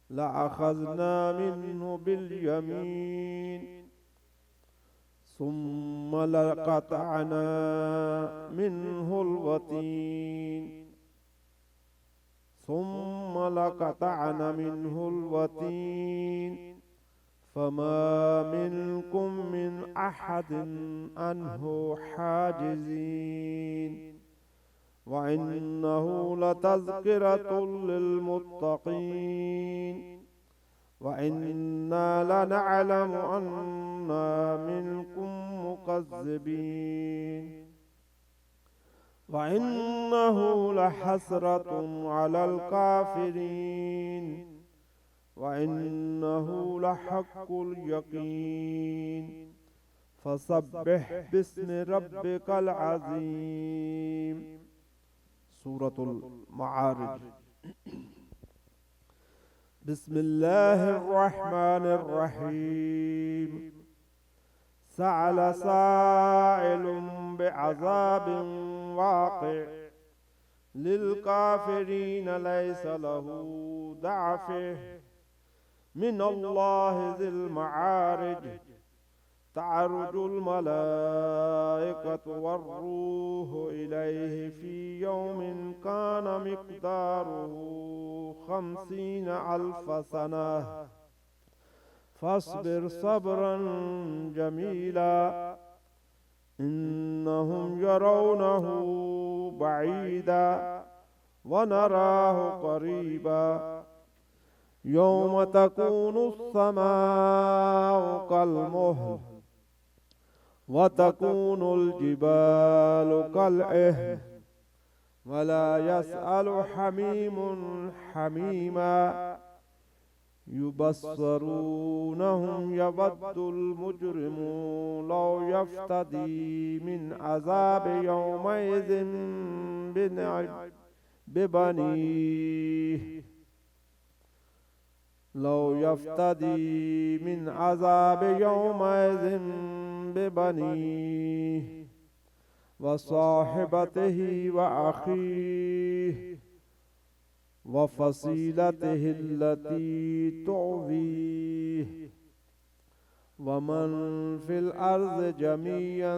لأخذنا منه باليمين ثم لقطعنا منه الوتين فما منكم من أحد عنه حاجزين وإنه لتذكرة للمتقين وإنا لنعلم أن منكم مكذبين وإنه لحسرة على الكافرين وإنه لحق اليقين فسبح باسم ربك العظيم. سورة المعارج. بسم الله الرحمن الرحيم. سأل سائل بعذاب واقع للكافرين ليس له دافع من الله ذي المعارج. تعرج الملائكة والروح إليه في يوم كان مقداره 50,000 سنة فاصبر صبرا جميلا إنهم يرونه بعيدا ونراه قريبا يوم تكون السماء كالمهل وتكون الجبال كالعهن ولا يسأل حميم حميما يبصرونهم يود المجرم لو يفتدي من عذاب يومئذ ببنيه لو يفتدي من عذاب يومئذ ببنيه وصاحبته وأخيه وفصيلته التي تؤويه ومن في الأرض جميعا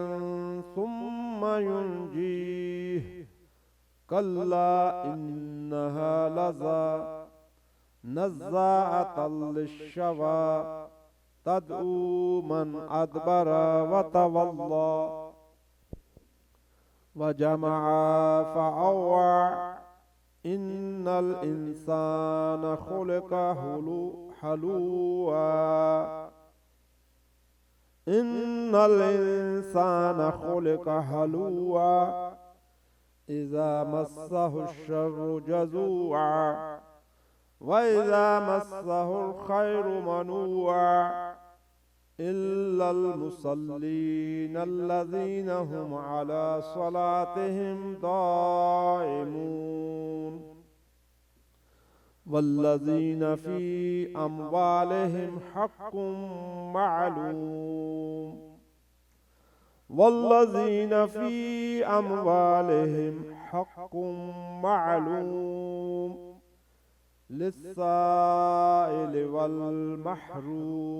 ثم ينجيه كلا إنها لظى نزاعة للشوى تدعو من أدبر وتولى وجمع فأوعى إن الإنسان خلق هلوعا إن الإنسان خلق هلوعا إذا مسه الشر جزوعا وإذا مسه الخير منوعا إلا المصلين الذين هم على صلاتهم دائمون والذين في أموالهم حق معلوم والذين في أموالهم حق معلوم للسائل والمحروم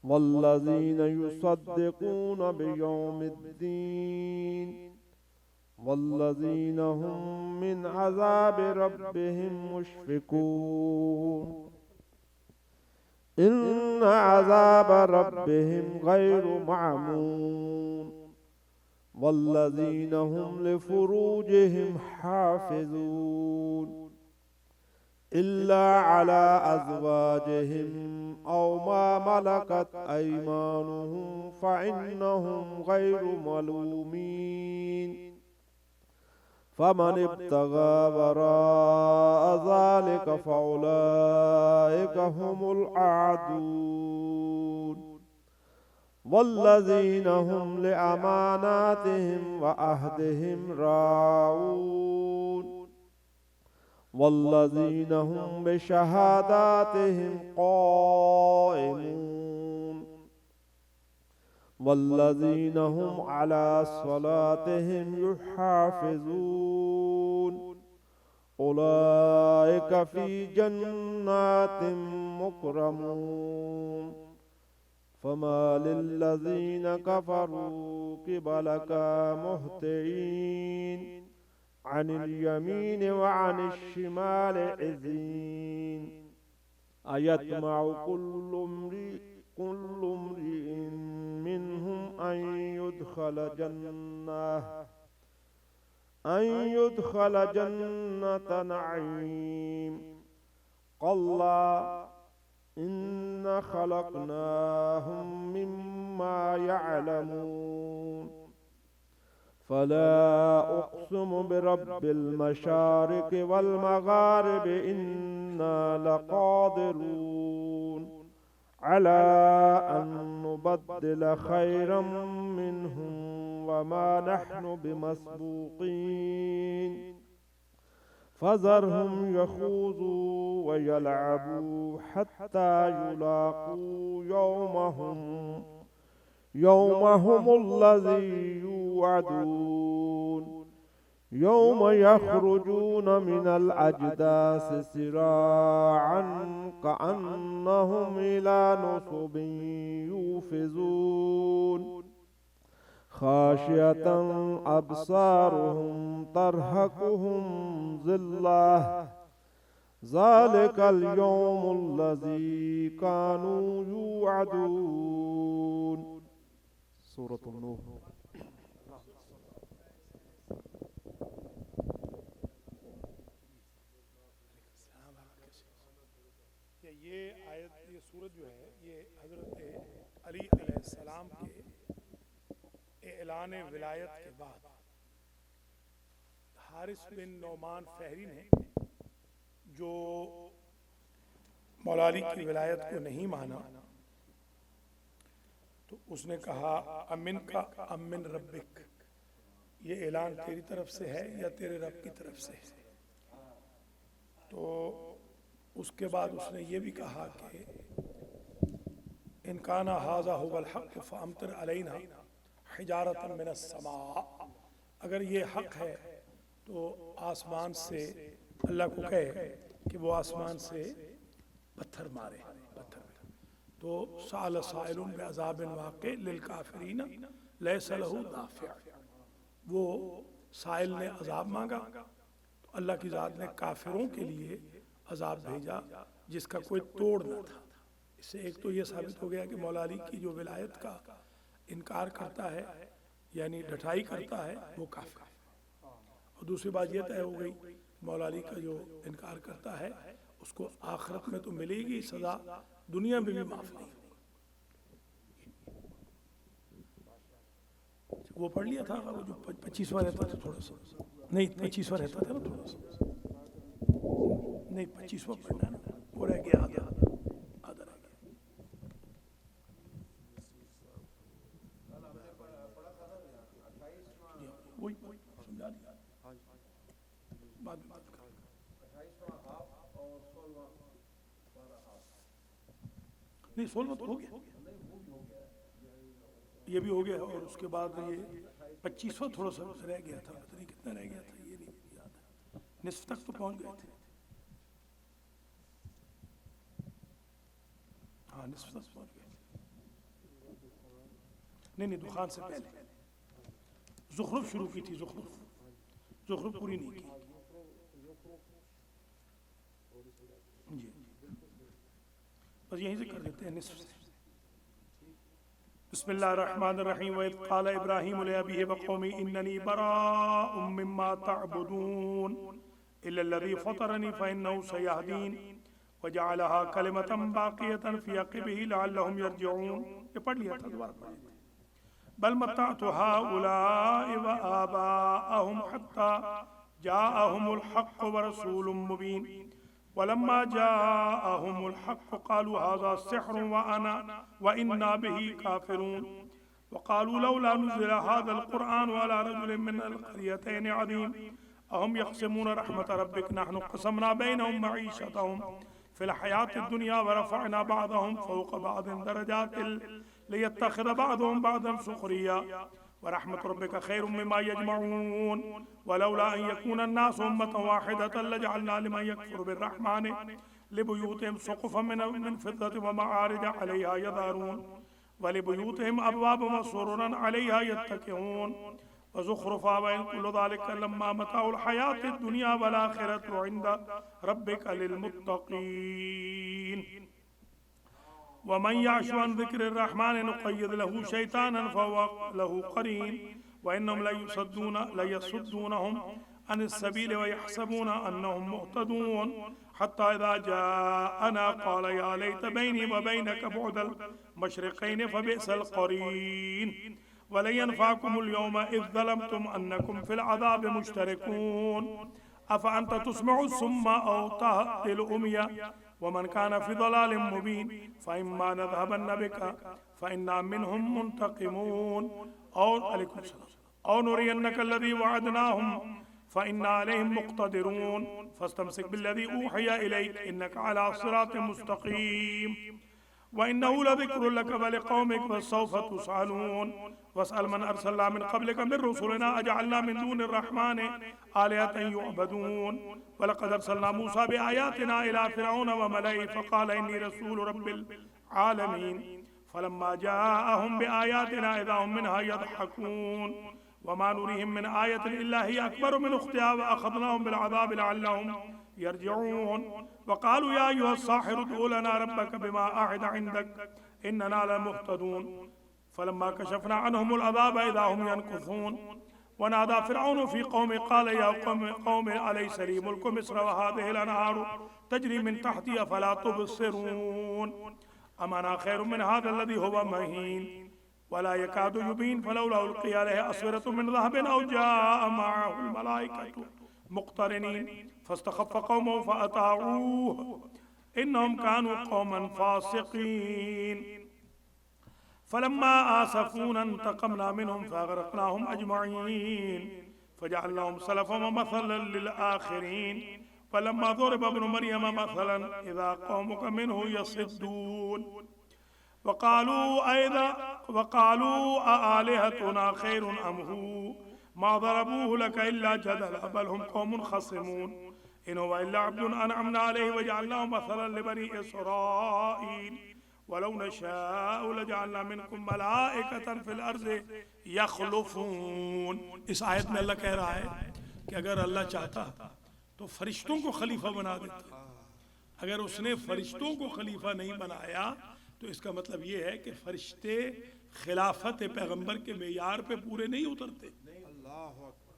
والذين يصدقون بيوم الدين والذين هم من عذاب ربهم مشفقون إن عذاب ربهم غير معمون والذين هم لفروجهم حافظون إلا على أزواجهم أو ما ملكت أيمانهم فإنهم غير ملومين فمن ابتغى وراء ذلك فأولئك هم العادون والذين هم لأماناتهم وعهدهم راعون والذين هم بشهاداتهم قائمون والذين هم على صلاتهم يحافظون أولئك في جنات مكرمون فما للذين كفروا قبلك مهطعين عن اليمين وعن الشمال عزين أيطمع كل امرئ منهم أن يدخل جنة نعيم كلا إنا خلقناهم مما يعلمون فلا أقسم برب المشارق والمغارب إنا لقادرون على أن نبدل خيرا منهم وما نحن بمسبوقين فذرهم يخوضوا ويلعبوا حتى يلاقوا يومهم الذي يوعدون يوم يخرجون من الأجداث سراعا كأنهم إلى نصب يوفزون خاشعة أبصارهم ترهقهم ذلة ذلك اليوم الذي كانوا يوعدون سورة النور. یہ آیت، یہ سورت جو ہے یہ حضرت علی علیہ السلام کے اعلان ولایت کے بعد حارث بن نعمان فہری نے، جو مولا علی کی ولایت کو نہیں مانا، تو اس نے کہا امن کا امن ربک، یہ اعلان تیری طرف سے ہے یا تیرے رب کی طرف سے ہے؟ تو اس کے بعد اس نے یہ بھی کہا کہ ان کان ھذا ھو الحق فامطر علینا حجارۃ من السماء، اگر یہ حق ہے تو آسمان سے اللہ کو کہے کہ وہ آسمان سے پتھر مارے. تو سأل سائل بعذاب واقع للکافرین لیس لہ دافع، وہ سائل نے عذاب مانگا تو اللہ کی ذات نے کافروں کے لیے عذاب بھیجا جس کا کوئی توڑ نہ تھا. اس سے ایک تو یہ ثابت ہو گیا کہ مولا علی کی جو ولایت کا انکار کرتا ہے، یعنی ڈھٹائی کرتا ہے، وہ کافر ہے. اور دوسری بات یہ طے ہو گئی مولا علی کا جو انکار کرتا ہے اس کو آخرت میں تو ملے گی سزا، دنیا میں بھی معاف نہیں ہوگی. وہ پڑھ لیا تھا وہ جو 25واں رہتا تھا، تھوڑا سا نہیں 25واں رہتا تھا نا، تھوڑا سا نہیں 25واں پڑھنا نا، وہ رہ گیا آدھا رہ گیا. وہی سمجھا دیا بعد میں بات کریں. نہیں 16 تو ہو گیا، یہ بھی ہو گیا، اور اس کے بعد یہ 25واں تھوڑا سا رہ گیا تھا، پتہ نہیں کتنا رہ گیا تھا یہ نہیں یاد ہے، نصف تک تو پہنچ گئے تھے. ہاں نصف تک پہنچ گئے تھے. نہیں دخان سے پہلے زخرف شروع کی تھی، زخرف پوری نہیں کی. جی بس یہیں سے کر دیتے ہیں نصف سے. بسم اللہ الرحمن الرحیم. وَإِذْ قَالَ إِبْرَاهِيمُ لِأَبِيهِ وَقَوْمِهِ إِنَّنِي بَرَاءٌ مِّمَّا تَعْبُدُونَ إِلَّا الَّذِي فَطَرَنِي فَإِنَّهُ سَيَهْدِينِ وَجَعَلَهَا كَلِمَةً بَاقِيَةً فِي عَقِبِهِ لَعَلَّهُمْ يَرْجِعُونَ. یہ پڑھ لیا تھا، دوبارہ پڑھ لیتے ہیں. بل متعت هؤلاء وآباءهم حتى جاءهم الحق ورسول مبين ولما جاءهم الحق قالوا هذا سحر وإنا به كافرون وقالوا لولا نزل هذا القرآن على رجل من القريتين عظيم أهم يقسمون رحمة ربك نحن قسمنا بينهم معيشتهم في الحياة الدنيا ورفعنا بعضهم فوق بعض درجات ليتخذ بعضهم بعضا سخريا ورحمة ربك خير مما يجمعون ولولا أن يكون الناس أمة واحدة لجعلنا لمن يكفر بالرحمن لبيوتهم سقفا من فضة ومعارج عليها يظهرون ولبيوتهم أبواب وسررا عليها يتكئون وزخرفا وإن كل ذلك لما متاع الحياة الدنيا والآخرة عند ربك للمتقين ومن يعش عن ذكر الرحمن نقيض له شيطانا فهو له قرين وإنهم ليصدونهم عن السبيل ويحسبون أنهم مهتدون حتى إذا جاءنا قال يا ليت بيني وبينك بعد المشرقين فبئس القرين ولن ينفعكم اليوم إذ ظلمتم أنكم في العذاب مشتركون أفأنت تسمع الصم أو تهدي الأمي ومن كان في ضلال مبين فإما نذهبن بك فإنا منهم منتقمون أو نرينك الذي وعدناهم فإنا عليهم مقتدرون فاستمسك بالذي أوحي إليك إنك على صراط مستقيم وإنه لذكر لك ولقومك وسوف تسألون واسأل من أرسلنا من قبلك من رسلنا أجعلنا من دون الرحمن آلهة يعبدون ولقد أرسلنا موسى بآياتنا إلى فرعون وملئه فقال إني رسول رب العالمين فلما جاءهم بآياتنا إذا هم منها يضحكون وما نريهم من آية إلا هي أكبر من أختها وأخذناهم بالعذاب لعلهم يرجعون وقالوا يا أيها الساحر ادع لنا ربك بما عهد عندك إننا لمهتدون فلما كشفنا عنهم العذاب إذا هم ينكثون ونادى فرعون في قومه قال يا قوم أليس لي ملك مصر وهذه الأنهار تجري من تحتي أفلا تبصرون أم أنا خير من هذا الذي هو مهين ولا يكاد يبين فلولا ألقي عليه أسورة من ذهب أو جاء معه الملائكة مقترنين فاستخف قومه فأطاعوه إنهم كانوا قوما فاسقين فلما آسفونا انتقمنا منهم فأغرقناهم أجمعين فجعلناهم سلفا ومثلا للآخرين فلما ضرب ابن مريم مثلا إذا قومك منه يصدون وقالوا أآلهتنا خير أم هو ما ضربوه لك إلا جدلا بل هم قوم خصمون إن هو إلا عبد أنعمنا عليه وجعلناه مثلا لبني إسرائيل ولو نشاء لجعلنا منكم ملائكة في الأرض يخلفون. اس آیت میں اللہ کہہ رہا ہے کہ اگر اللہ چاہتا تو فرشتوں کو خلیفہ بنا دیتا. اگر اس نے فرشتوں کو خلیفہ نہیں بنایا تو اس کا مطلب یہ ہے کہ فرشتے خلافت پیغمبر کے معیار پہ پورے نہیں اترتے.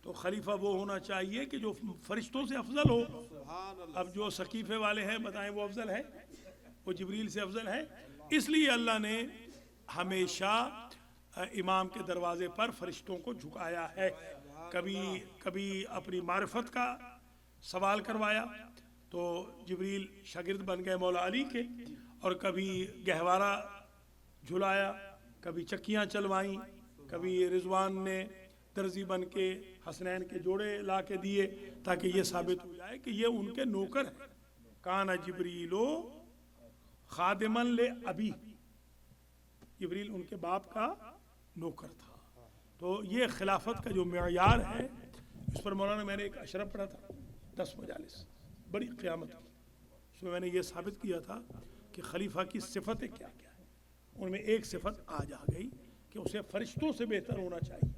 تو خلیفہ وہ ہونا چاہیے کہ جو فرشتوں سے افضل ہو. اب جو سقیفے والے ہیں بتائیں وہ افضل ہے؟ وہ جبریل سے افضل ہے؟ اس لیے اللہ نے ہمیشہ امام کے دروازے پر فرشتوں کو جھکایا ہے. کبھی اپنی معرفت کا سوال کروایا تو جبریل شاگرد بن گئے مولا علی کے، اور کبھی گہوارہ جھلایا، کبھی چکیاں چلوائیں، کبھی رضوان نے درزی بن کے حسنین کے جوڑے لا کے دیے تاکہ یہ ثابت ہو جائے کہ یہ ان کے نوکر ہیں. کان جبریلو خادمن لابی، جبریل ان کے باپ کا نوکر تھا. تو یہ خلافت کا جو معیار ہے اس پر مولانا میں نے ایک اشرف پڑھا تھا 10 مجالس بڑی قیامت کی. اس میں نے یہ ثابت کیا تھا کہ خلیفہ کی صفتیں کیا کیا ہیں. ان میں ایک صفت آج آ گئی کہ اسے فرشتوں سے بہتر ہونا چاہیے.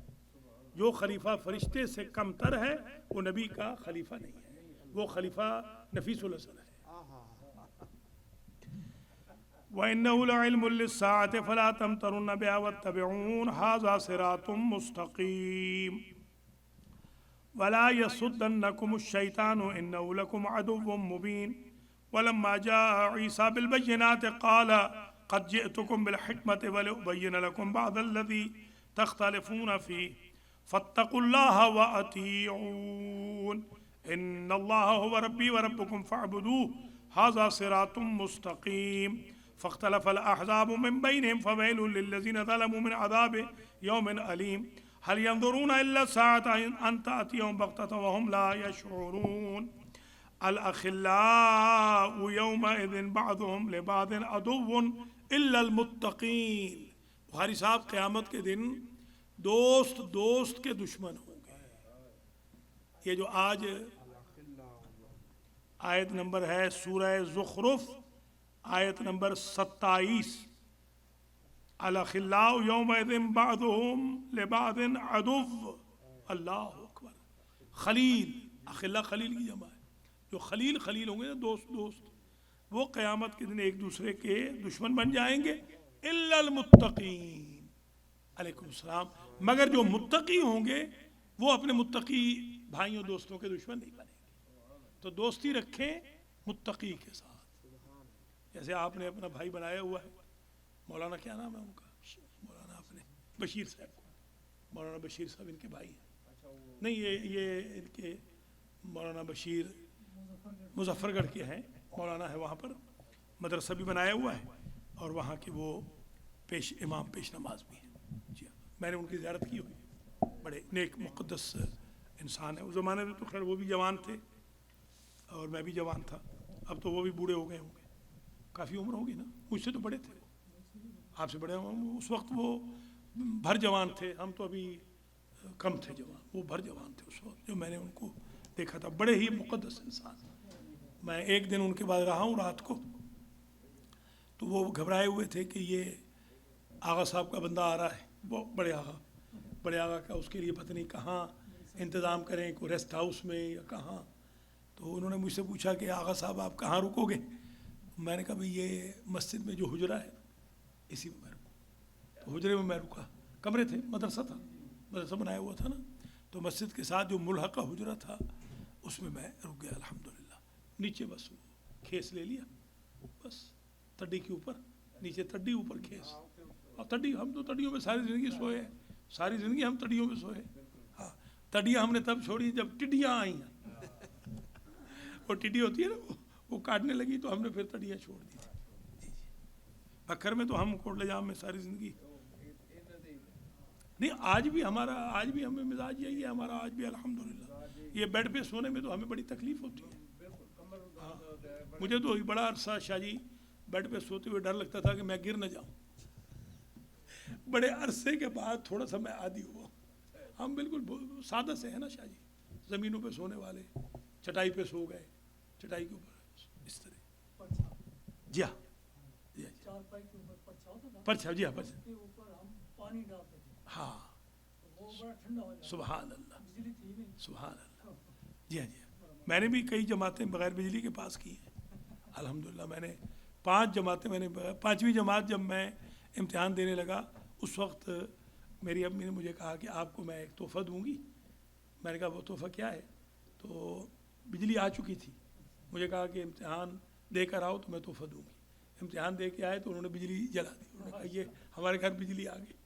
جو خلیفہ فرشتے سے کم تر ہے وہ نبی کا خلیفہ نہیں ہے، وہ خلیفہ نفیس الحسن ہے. وَإِنَّهُ لَعِلْمٌ لِلسَّاعَةِ فَلَا تَمْتَرُنَّ بِهَا وَاتَّبِعُونِ هَذَا صِرَاطٌ مُسْتَقِيمٌ وَلَا يَصُدَّنَّكُمُ الشَّيْطَانُ إِنَّهُ لَكُمْ عَدُوٌّ مُّبِينٌ وَلَمَّا جَاءَ عِيسَى بِالْبَيِّنَاتِ قَالَ قَدْ جِئْتُكُمْ بِالْحِكْمَةِ وَلِأُبَيِّنَ لَكُمْ بَعْضَ الَّذِي تَخْتَلِفُونَ فِيهِ فَاتَّقُوا اللَّهَ وَأَطِيعُونِ إِنَّ اللَّهَ هُوَ رَبِّي وَرَبُّكُمْ فَاعْبُدُوهُ هَذَا صِرَاطٌ مُسْتَقِيمٌ فاختلف الأحزاب من بينهم فويل للذين ظلموا من عذاب يوم أليم هل ينظرون إلا الساعة أن تأتيهم بغتة وهم لا يشعرون الأخلاء يومئذ بعضهم لبعض عدو إلا المتقين. بخاری صاحب قیامت کے دن دوست دوست کے دشمن ہوں گے. یہ جو آج آیت نمبر ہے سورہ زخرف آیت نمبر 27، الاخلاء یومئذ بعضهم لبعض عدو. اللہ اکبر. خلیل، اخلاء خلیل کی جمع ہے. جو خلیل خلیل ہوں گے نا، دوست دوست، وہ قیامت کے دن ایک دوسرے کے دشمن بن جائیں گے. الا المتقین، علیکم السلام، مگر جو متقی ہوں گے وہ اپنے متقی بھائیوں دوستوں کے دشمن نہیں بنیں گے. تو دوستی رکھیں متقی کے ساتھ. جیسے آپ نے اپنا بھائی بنایا ہوا ہے، مولانا کیا نام ہے ان کا، مولانا اپنے بشیر صاحب، مولانا بشیر صاحب ان کے بھائی ہیں. نہیں، یہ ان کے مولانا بشیر مظفر گڑھ کے ہیں، مولانا ہے وہاں پر، مدرسہ بھی بنایا ہوا ہے اور وہاں کے وہ امام پیش نماز بھی ہیں. جی ہاں، میں نے ان کی زیارت کی ہوئی. بڑے نیک مقدس انسان ہیں. اس زمانے میں تو خیر وہ بھی جوان تھے اور میں بھی جوان تھا. اب تو وہ بھی بوڑھے ہو گئے ہوں گے، کافی عمر ہوگی نا، مجھ سے تو بڑے تھے، آپ سے بڑے ہوں. اس وقت وہ بھر جوان تھے، ہم تو ابھی کم تھے جوان، وہ بھر جوان تھے اس وقت جو میں نے ان کو دیکھا تھا. بڑے ہی مقدس انسان. میں ایک دن ان کے بعد رہا ہوں رات کو، تو وہ گھبرائے ہوئے تھے کہ یہ آغا صاحب کا بندہ آ رہا ہے، وہ بڑے آغا کا، اس کے لیے پتہ نہیں کہاں انتظام کریں، کوئی ریسٹ ہاؤس میں یا کہاں. تو انہوں نے مجھ سے پوچھا کہ آغا صاحب آپ کہاں رکو گے؟ میں نے کہا بھئی یہ مسجد میں جو حجرہ ہے اسی میں میں رکوں. تو حجرے میں میں رکا. کمرے تھے، مدرسہ تھا، مدرسہ بنایا ہوا تھا نا، تو مسجد کے ساتھ جو ملحقہ حجرہ تھا اس میں رک گیا. الحمدللہ. نیچے بس وہ کھیس لے لیا، بس تڈی کے اوپر، نیچے تڈی اوپر کھیس. اور تڈی، ہم تو تڈیوں میں ساری زندگی سوئے ہیں، ساری زندگی ہم تڈیوں میں سوئے. ہاں، تڈیاں ہم نے تب چھوڑی جب ٹڈیاں آئیں. وہ ٹڈی ہوتی ہے نا، وہ کاٹنے لگی تو ہم نے پھر تڈیاں چھوڑ دی تھی. جی. بکھر میں تو ہم کوٹلے جام میں ساری زندگی نہیں. آج بھی ہمیں مزاج یہی ہے ہمارا، آج بھی الحمدللہ. یہ بیڈ پہ سونے میں تو ہمیں بڑی تکلیف ہوتی ہے. ہاں، مجھے تو بڑا عرصہ شاہ جی بیڈ پہ سوتے ہوئے ڈر لگتا تھا کہ میں گر نہ جاؤں. بڑے عرصے کے بعد تھوڑا سا میں عادی ہوا. ہم بالکل سادہ سے ہیں نا شاہ جی، زمینوں پہ سونے والے، چٹائی پہ سو گئے، چٹائی کے اوپر اس طرح. جی ہاں، جی ہاں، پرچھا، جی ہاں، پرچھا. ہاں، سبحان اللہ، سبحان اللہ. جی ہاں، جی ہاں. میں نے بھی کئی جماعتیں بغیر بجلی کے پاس کی ہیں الحمدللہ. میں نے 5 جماعتیں، میں نے 5ویں جماعت جب میں امتحان دینے لگا اس وقت میری امی نے مجھے کہا کہ آپ کو میں ایک تحفہ دوں گی. میں نے کہا وہ تحفہ کیا ہے؟ تو بجلی آ چکی تھی. مجھے کہا کہ امتحان دے کر آؤ تو میں تحفہ دوں گی. امتحان دے کے آئے تو انہوں نے بجلی جلا دی. انہوں نے کہا یہ ہمارے گھر بجلی آ گئی،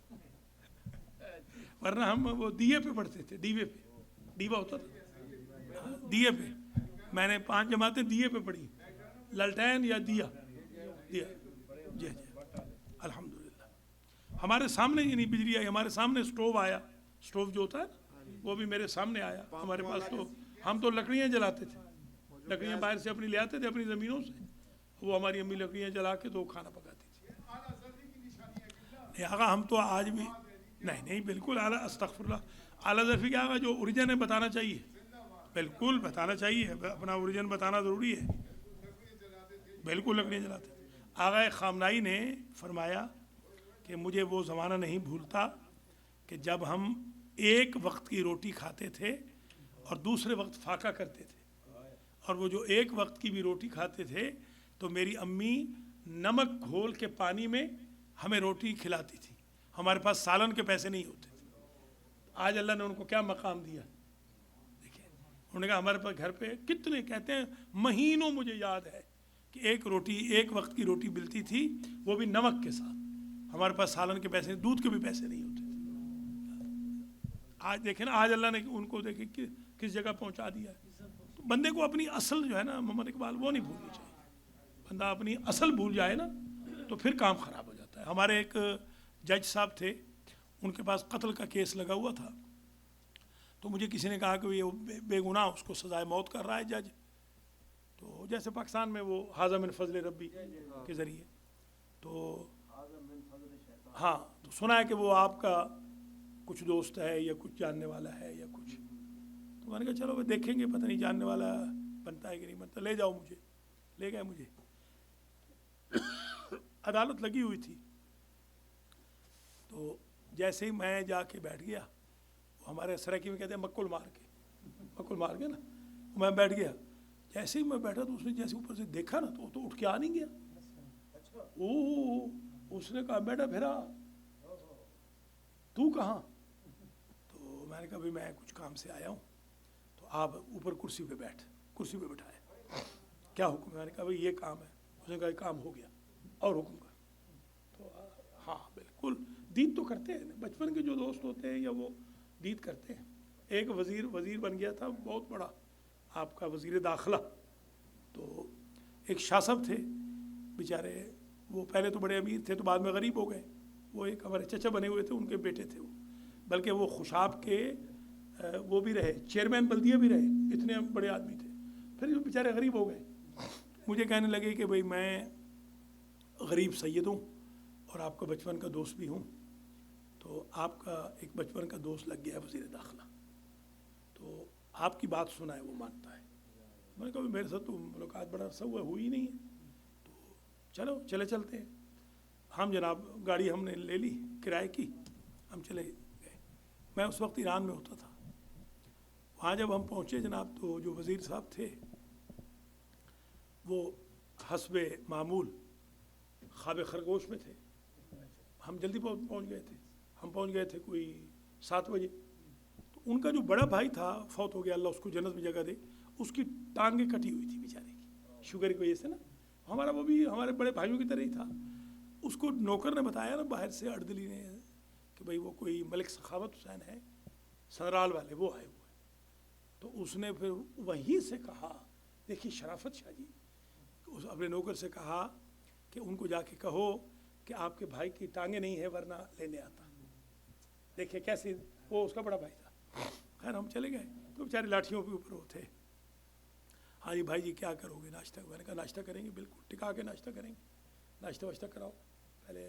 ورنہ ہم وہ دیے پہ پڑھتے تھے، ڈیوے پہ، ڈیوا ہوتا تھا، دیے پہ. میں نے 5 جماعتیں دیے پہ پڑھی، للٹین یا دیا. جی جی الحمدللہ. ہمارے سامنے یعنی بجلی آئی، ہمارے سامنے اسٹوو آیا. اسٹوو جو ہوتا ہے نا وہ بھی میرے سامنے آیا. ہمارے پاس تو ہم تو لکڑیاں جلاتے تھے، لکڑیاں باہر سے اپنی لے آتے تھے اپنی زمینوں سے. وہ ہماری امی لکڑیاں جلا کے تو کھانا پکاتی تھی. نہیں آقا، ہم تو آج بھی نہیں بالکل اعلیٰ، استغفر اللہ. اعلیٰ ظرفی کیا آقا، جو اوریجن ہے بتانا چاہیے، بالکل بتانا چاہیے، اپنا اوریجن بتانا ضروری ہے. بالکل لکڑیاں جلاتے. آقا خامنائی نے فرمایا کہ مجھے وہ زمانہ نہیں بھولتا کہ جب ہم ایک وقت کی روٹی کھاتے تھے اور دوسرے وقت فاقہ کرتے تھے. اور وہ جو ایک وقت کی بھی روٹی کھاتے تھے تو میری امی نمک گھول کے پانی میں ہمیں روٹی کھلاتی تھی. ہمارے پاس سالن کے پیسے نہیں ہوتے تھے. آج اللہ نے ان کو کیا مقام دیا. دیکھیں انہوں نے کہا ہمارے پاس گھر پہ کتنے، کہتے ہیں مہینوں مجھے یاد ہے کہ ایک وقت کی روٹی ملتی تھی، وہ بھی نمک کے ساتھ. ہمارے پاس سالن کے پیسے، دودھ کے بھی پیسے نہیں ہوتے تھے. آج دیکھیں نا، آج اللہ نے ان کو دیکھیں کس جگہ پہنچا دیا ہے. تو بندے کو اپنی اصل جو ہے نا محمد اقبال، وہ نہیں بھولنی چاہیے. بندہ اپنی اصل بھول جائے نا تو پھر کام خراب ہو جاتا ہے. ہمارے ایک جج صاحب تھے، ان کے پاس قتل کا کیس لگا ہوا تھا. تو مجھے کسی نے کہا کہ یہ بے گناہ، اس کو سزائے موت کر رہا ہے جج. تو جیسے پاکستان میں وہ ھذا من فضل ربی کے ذریعے، تو ہاں، تو سنا ہے کہ وہ آپ کا کچھ دوست ہے یا کچھ جاننے والا ہے یا کچھ. تو میں نے کہا چلو وہ دیکھیں گے، پتہ نہیں جاننے والا بنتا ہے کہ نہیں بنتا. لے جاؤ مجھے. لے گئے مجھے. عدالت لگی ہوئی تھی. تو جیسے ہی میں جا کے بیٹھ گیا، وہ ہمارے سرائکی میں کہتے ہیں مکل مار کے نا، میں بیٹھ گیا. جیسے ہی میں بیٹھا تو اس نے جیسے اوپر سے دیکھا نا تو اٹھ کے آ نہیں گیا. اس نے کہا بیٹا پھرا تو کہاں؟ تو میں نے کہا بھائی میں کچھ کام سے آیا ہوں، تو آپ اوپر کرسی پہ بٹھائے. کیا حکم ہے؟ میں نے کہا بھائی یہ کام ہے. اس نے کہا یہ کام ہو گیا اور حکم کر. تو ہاں بالکل دید تو کرتے ہیں، بچپن کے جو دوست ہوتے ہیں یا وہ دید کرتے ہیں. ایک وزیر بن گیا تھا بہت بڑا، آپ کا وزیر داخلہ. تو ایک شاہ صاحب تھے بیچارے، وہ پہلے تو بڑے امیر تھے تو بعد میں غریب ہو گئے. وہ ایک ہمارے چچا بنے ہوئے تھے، ان کے بیٹے تھے وہ، بلکہ وہ خوشاب کے وہ بھی رہے، چیئرمین بلدیہ بھی رہے، اتنے بڑے آدمی تھے. پھر یہ بیچارے غریب ہو گئے. مجھے کہنے لگے کہ بھئی میں غریب سید ہوں اور آپ کا بچپن کا دوست بھی ہوں، تو آپ کا ایک بچپن کا دوست لگ گیا ہے وزیر داخلہ، تو آپ کی بات سنا ہے وہ مانتا ہے. میں نے کہا میرے ساتھ تو ملاقات بڑا عرصہ ہوئی نہیں ہے، تو چلو چلتے ہیں. ہم جناب گاڑی ہم نے لے لی کرائے کی، ہم چلے گئے. میں اس وقت ایران میں ہوتا تھا. وہاں جب ہم پہنچے جناب تو جو وزیر صاحب تھے وہ حسب معمول خواب خرگوش میں تھے. ہم جلدی پہنچ گئے تھے. ہم پہنچ گئے تھے کوئی 7 بجے. تو ان کا جو بڑا بھائی تھا فوت ہو گیا، اللہ اس کو جنت میں جگہ دے. اس کی ٹانگیں کٹی ہوئی تھی بیچارے کی، شوگر کی وجہ سے نا. ہمارا وہ بھی ہمارے بڑے بھائیوں کی طرح ہی تھا. اس کو نوکر نے بتایا نا باہر سے، اردلی نے، کہ بھئی وہ کوئی ملک سخاوت حسین ہے سنرال والے، وہ آئے ہوئے. تو اس نے پھر وہیں سے کہا، دیکھیے شرافت شاہ جی، اس اپنے نوکر سے کہا کہ ان کو جا کے کہو کہ آپ کے بھائی کی ٹانگیں نہیں ہے ورنہ لینے آتا. دیکھیے کیسے، وہ اس کا بڑا بھائی تھا. خیر ہم چلے گئے تو بیچارے لاٹھیوں کے اوپر وہ تھے. ہاں جی بھائی جی کیا کرو گے ناشتہ؟ میں نے کہا ناشتہ کریں گے، بالکل ٹکا کے ناشتہ کریں گے. ناشتہ واشتہ کراؤ، پہلے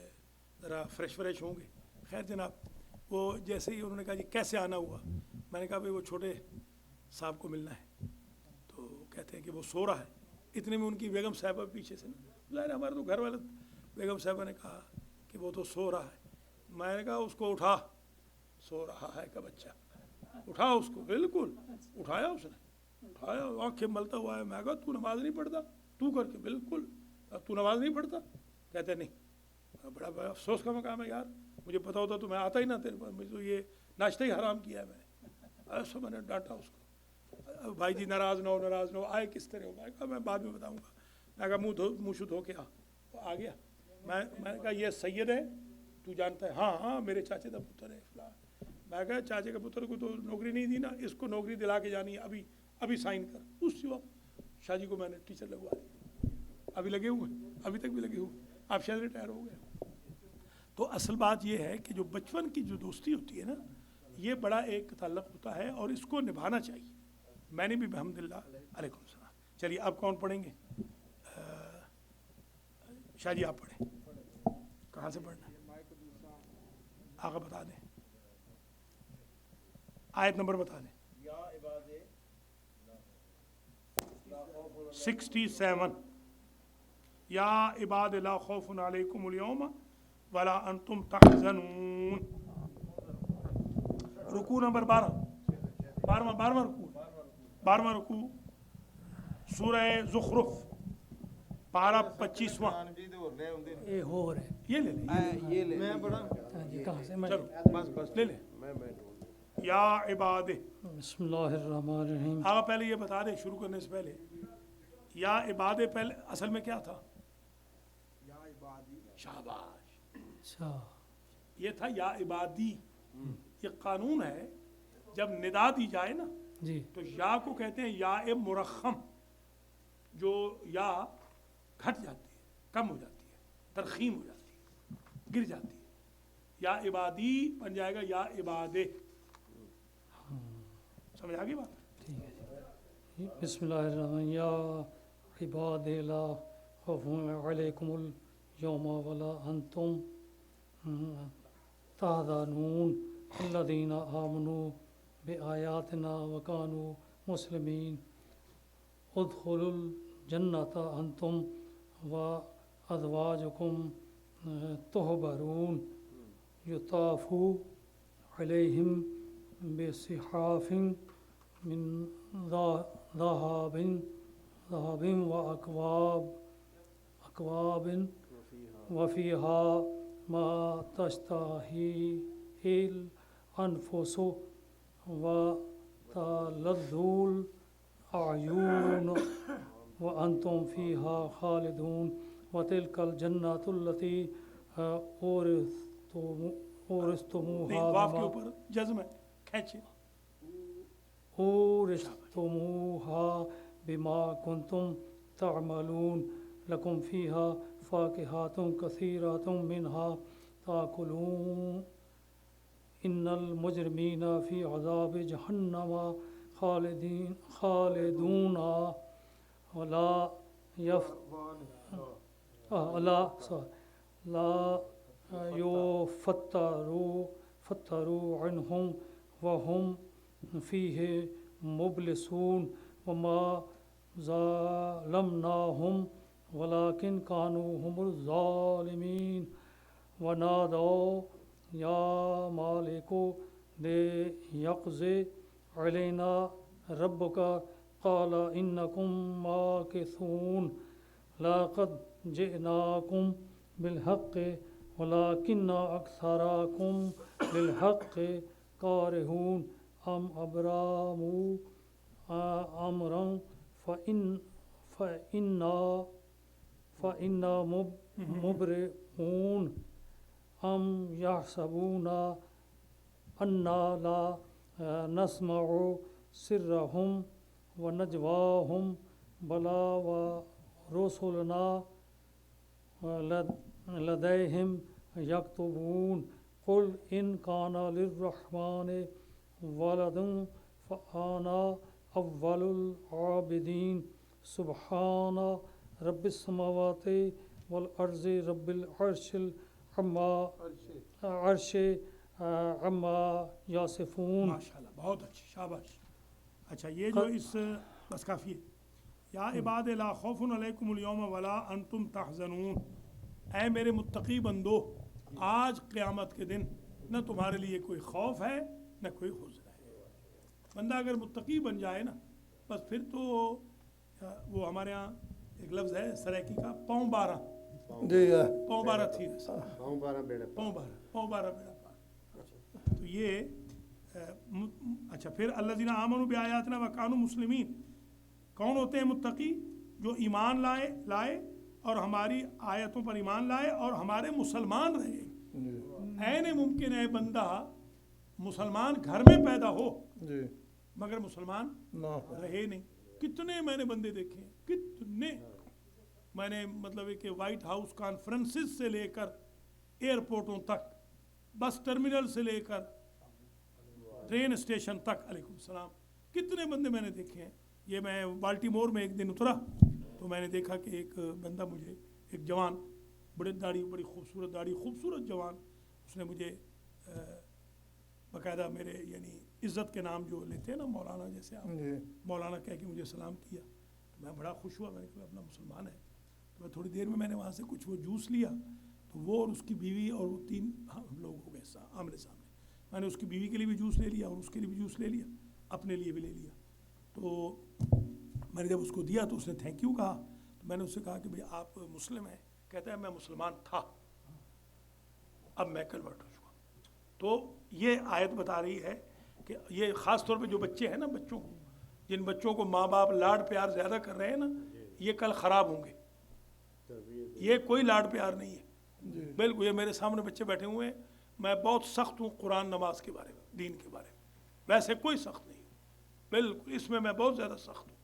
ذرا فریش ہوں گے. خیر جناب وہ جیسے ہی انہوں نے کہا جی کیسے آنا ہوا، میں نے کہا بھائی وہ چھوٹے صاحب کو ملنا ہے. تو کہتے ہیں کہ وہ سو رہا ہے. اتنے میں ان کی بیگم صاحبہ پیچھے سے نا، ظاہر ہمارے تو گھر والے، بیگم صاحبہ نے کہا کہ وہ تو سو رہا ہے. میں نے کہا اس کو اٹھا، سو رہا ہے کا بچہ، اٹھا اس کو. بالکل اٹھایا اس نے، اٹھایا، آنکھیں ملتا ہوا ہے. میں کہا تو نماز نہیں پڑھتا؟ تو کر کے بالکل تو نماز نہیں پڑھتا؟ کہتے نہیں. بڑا افسوس کا مقام ہے یار، مجھے پتا ہوتا تو میں آتا ہی نہ تیرے پاس، مجھے تو یہ ناشتہ ہی حرام کیا ہے میں نے. ایسا میں نے ڈانٹا اس کو. بھائی جی ناراض نہ ہو، آئے کس طرح ہو؟ میں کہا میں بعد میں بتاؤں گا. میں کہا منہ شدھ ہو کے وہ آ گیا. میں نے کہا یہ سید ہے تو جانتا ہے؟ ہاں میرے چاچے کا پتر ہے فلاں. میں کہا چاچے کے پتر کو تو نوکری نہیں دی نا، اس کو نوکری دلا کے جانی ہے، ابھی سائن کر. اسی وقت شاہ جی کو میں نے ٹیچر لگوا دی. ابھی لگے ہوئے، ابھی تک بھی لگے ہوئے. آپ شاید ریٹائر ہو گئے. تو اصل بات یہ ہے کہ جو بچپن کی جو دوستی ہوتی ہے نا، یہ بڑا ایک تعلق ہوتا ہے اور اس کو نبھانا چاہیے. میں نے بھی الحمدللہ. علیکم السلام. چلیے اب کون پڑھیں گے؟ شاہ جی آپ پڑھیں. کہاں سے پڑھنا ہے؟ آقا بتا دیں، آیت نمبر بتا دیں. 67. یا عباد لا خوف علیکم اليوم ولا انتم تحزنون. رکوع نمبر 12واں رکوع سورہ زخرف پارہ 25واں. یہ لے لیں، میں پڑھا. چلو لے لیں. یا عباد، بسم اللہ الرحمن الرحیم. آپ پہلے یہ بتا دیں شروع کرنے سے پہلے، یا عباد پہلے اصل میں کیا تھا؟ شاباش، اچھا یہ تھا یا عبادی. یہ قانون ہے جب ندا دی جائے نا جی، تو یا کو کہتے ہیں یا مرخم، جو یا گھٹ جاتی ہے، کم ہو جاتی ہے، ترخیم ہو جاتی ہے، گر جاتی ہے. یا عبادی بن جائے گا یا عبادے. سمجھ آگئی بات؟ ٹھیک ہے جی. بسم اللہ الرحمن. یا عباد لا خوف علیکم اليوم ولا انتم تحزنون. الذين آمنوا بآياتنا وكانوا مسلمين ادخلوا الجنة أنتم وأزواجكم تحبرون يطاف عليهم بصحاف من ذهب وأكواب وفيها ما تشتهي الأنفس وتلذ الأعين وأنتم فيها خالدون وتلك الجنة التي أورثتموها واف کے اوپر جزم ہے، کھینچے أورثتموها بما كنتم تعملون لكم فيها فاكهة كثيرة منها تأكلون إن المجرمين في عذاب جهنم خالدون ولا يفتروا عنهم وهم فيه مبلسون وما ظلمناهم ولكن كانوا هم الظالمين ونادوا يا مالك ليقضي علينا ربك قال إنكم ماكثون لقد جئناكم بالحق ولكن أكثركم للحق كارهون أم أبرموا أمرا فإنا مبرمون أم يحسبون أنا لا نسمع سرهم ونجواهم بلى ورسلنا لديهم يكتبون قل إن كان للرحمن ولد فأنا أول العابدين سبحان رب السماوات والأرض رب العرش عما يصفون. ماشاءاللہ، بہت اچھی، شاباش. اچھا یہ جو اس بس کافی ہے. یا عباد لا خوف علیکم اليوم ولا انتم تحزنون، اے میرے متقی بندو آج قیامت کے دن نہ تمہارے لیے کوئی خوف ہے نہ کوئی حزن ہے. بندہ اگر متقی بن جائے نا بس پھر تو وہ ہمارے ہاں ایک لفظ ہے سریکی کا پاؤں بارہ، پاؤں بارہ تھی، پاؤں بارہ بیڑا پار. تو یہ اچھا پھر الذین آمنوا بآیاتنا وکانوا مسلمین، کون ہوتے ہیں متقی؟ جو ایمان لائے اور ہماری آیتوں پر ایمان لائے اور ہمارے مسلمان رہے. عین ممکن ہے بندہ مسلمان گھر میں پیدا ہو مگر مسلمان رہے نہیں. کتنے میں نے بندے دیکھے ہیں، کتنے میں نے مطلب ہے کہ وائٹ ہاؤس کانفرنسز سے لے کر ایئرپورٹوں تک، بس ٹرمینل سے لے کر ٹرین اسٹیشن تک، علیکم السلام، کتنے بندے میں نے دیکھے ہیں. یہ میں بالٹیمور میں ایک دن اترا تو میں نے دیکھا کہ ایک بندہ مجھے، ایک جوان، بڑی خوبصورت داڑھی، خوبصورت جوان، اس نے مجھے باقاعدہ میرے یعنی عزت کے نام جو لیتے ہیں نا مولانا، جیسے آپ مولانا کہہ کے مجھے سلام کیا تو میں بڑا خوش ہوا. میں نے کہا اپنا مسلمان ہے. تو میں تھوڑی دیر میں نے وہاں سے کچھ وہ جوس لیا تو وہ اور اس کی بیوی اور وہ 3 لوگ ہو گئے آمنے سامنے. میں نے اس کی بیوی کے لیے بھی جوس لے لیا اور اس کے لیے بھی جوس لے لیا، اپنے لیے بھی لے لیا. تو میں نے جب اس کو دیا تو اس نے تھینک یو کہا. تو میں نے اس سے کہا کہ بھئی آپ مسلم ہیں؟ کہتا ہے میں مسلمان تھا، اب میں کنورٹ ہو چکا. تو یہ آیت بتا رہی ہے کہ یہ خاص طور پہ جو بچے ہیں نا، بچوں کو، جن بچوں کو ماں باپ لاڈ پیار زیادہ کر رہے ہیں نا، یہ کل خراب ہوں گے. یہ کوئی لاڈ پیار نہیں ہے بالکل. یہ میرے سامنے بچے بیٹھے ہوئے ہیں، میں بہت سخت ہوں قرآن نماز کے بارے میں، دین کے بارے میں. ویسے کوئی سخت نہیں بالکل، اس میں بہت زیادہ سخت ہوں.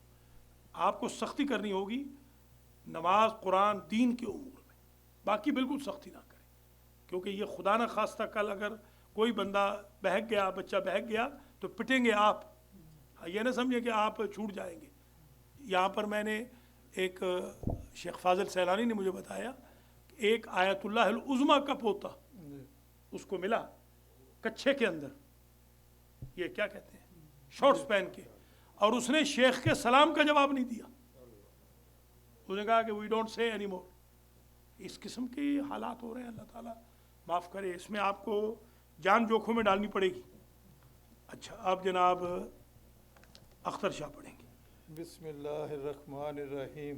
آپ کو سختی کرنی ہوگی نماز، قرآن، دین کے امور میں، باقی بالکل سختی نہ کریں. کیونکہ یہ خدا نہ خواستہ کل اگر کوئی بندہ بہک گیا، بچہ بہک گیا تو پٹیں گے آپ. یہ نہ سمجھیں کہ آپ چھوٹ جائیں گے. یہاں پر میں نے ایک شیخ فاضل سیلانی نے مجھے بتایا کہ ایک آیت اللہ العظمیٰ کا پوتا اس کو ملا کچھے کے اندر، یہ کیا کہتے ہیں شارٹس پہن کے، اور اس نے شیخ کے سلام کا جواب نہیں دیا، اس نے کہا کہ we don't say any more. اس قسم کے حالات ہو رہے ہیں، اللہ تعالیٰ معاف کرے، اس میں آپ کو جان جوکھوں میں ڈالنی پڑے گی۔ اچھا اب جناب اختر شاہ پڑھیں گے، بسم اللہ الرحمن الرحیم۔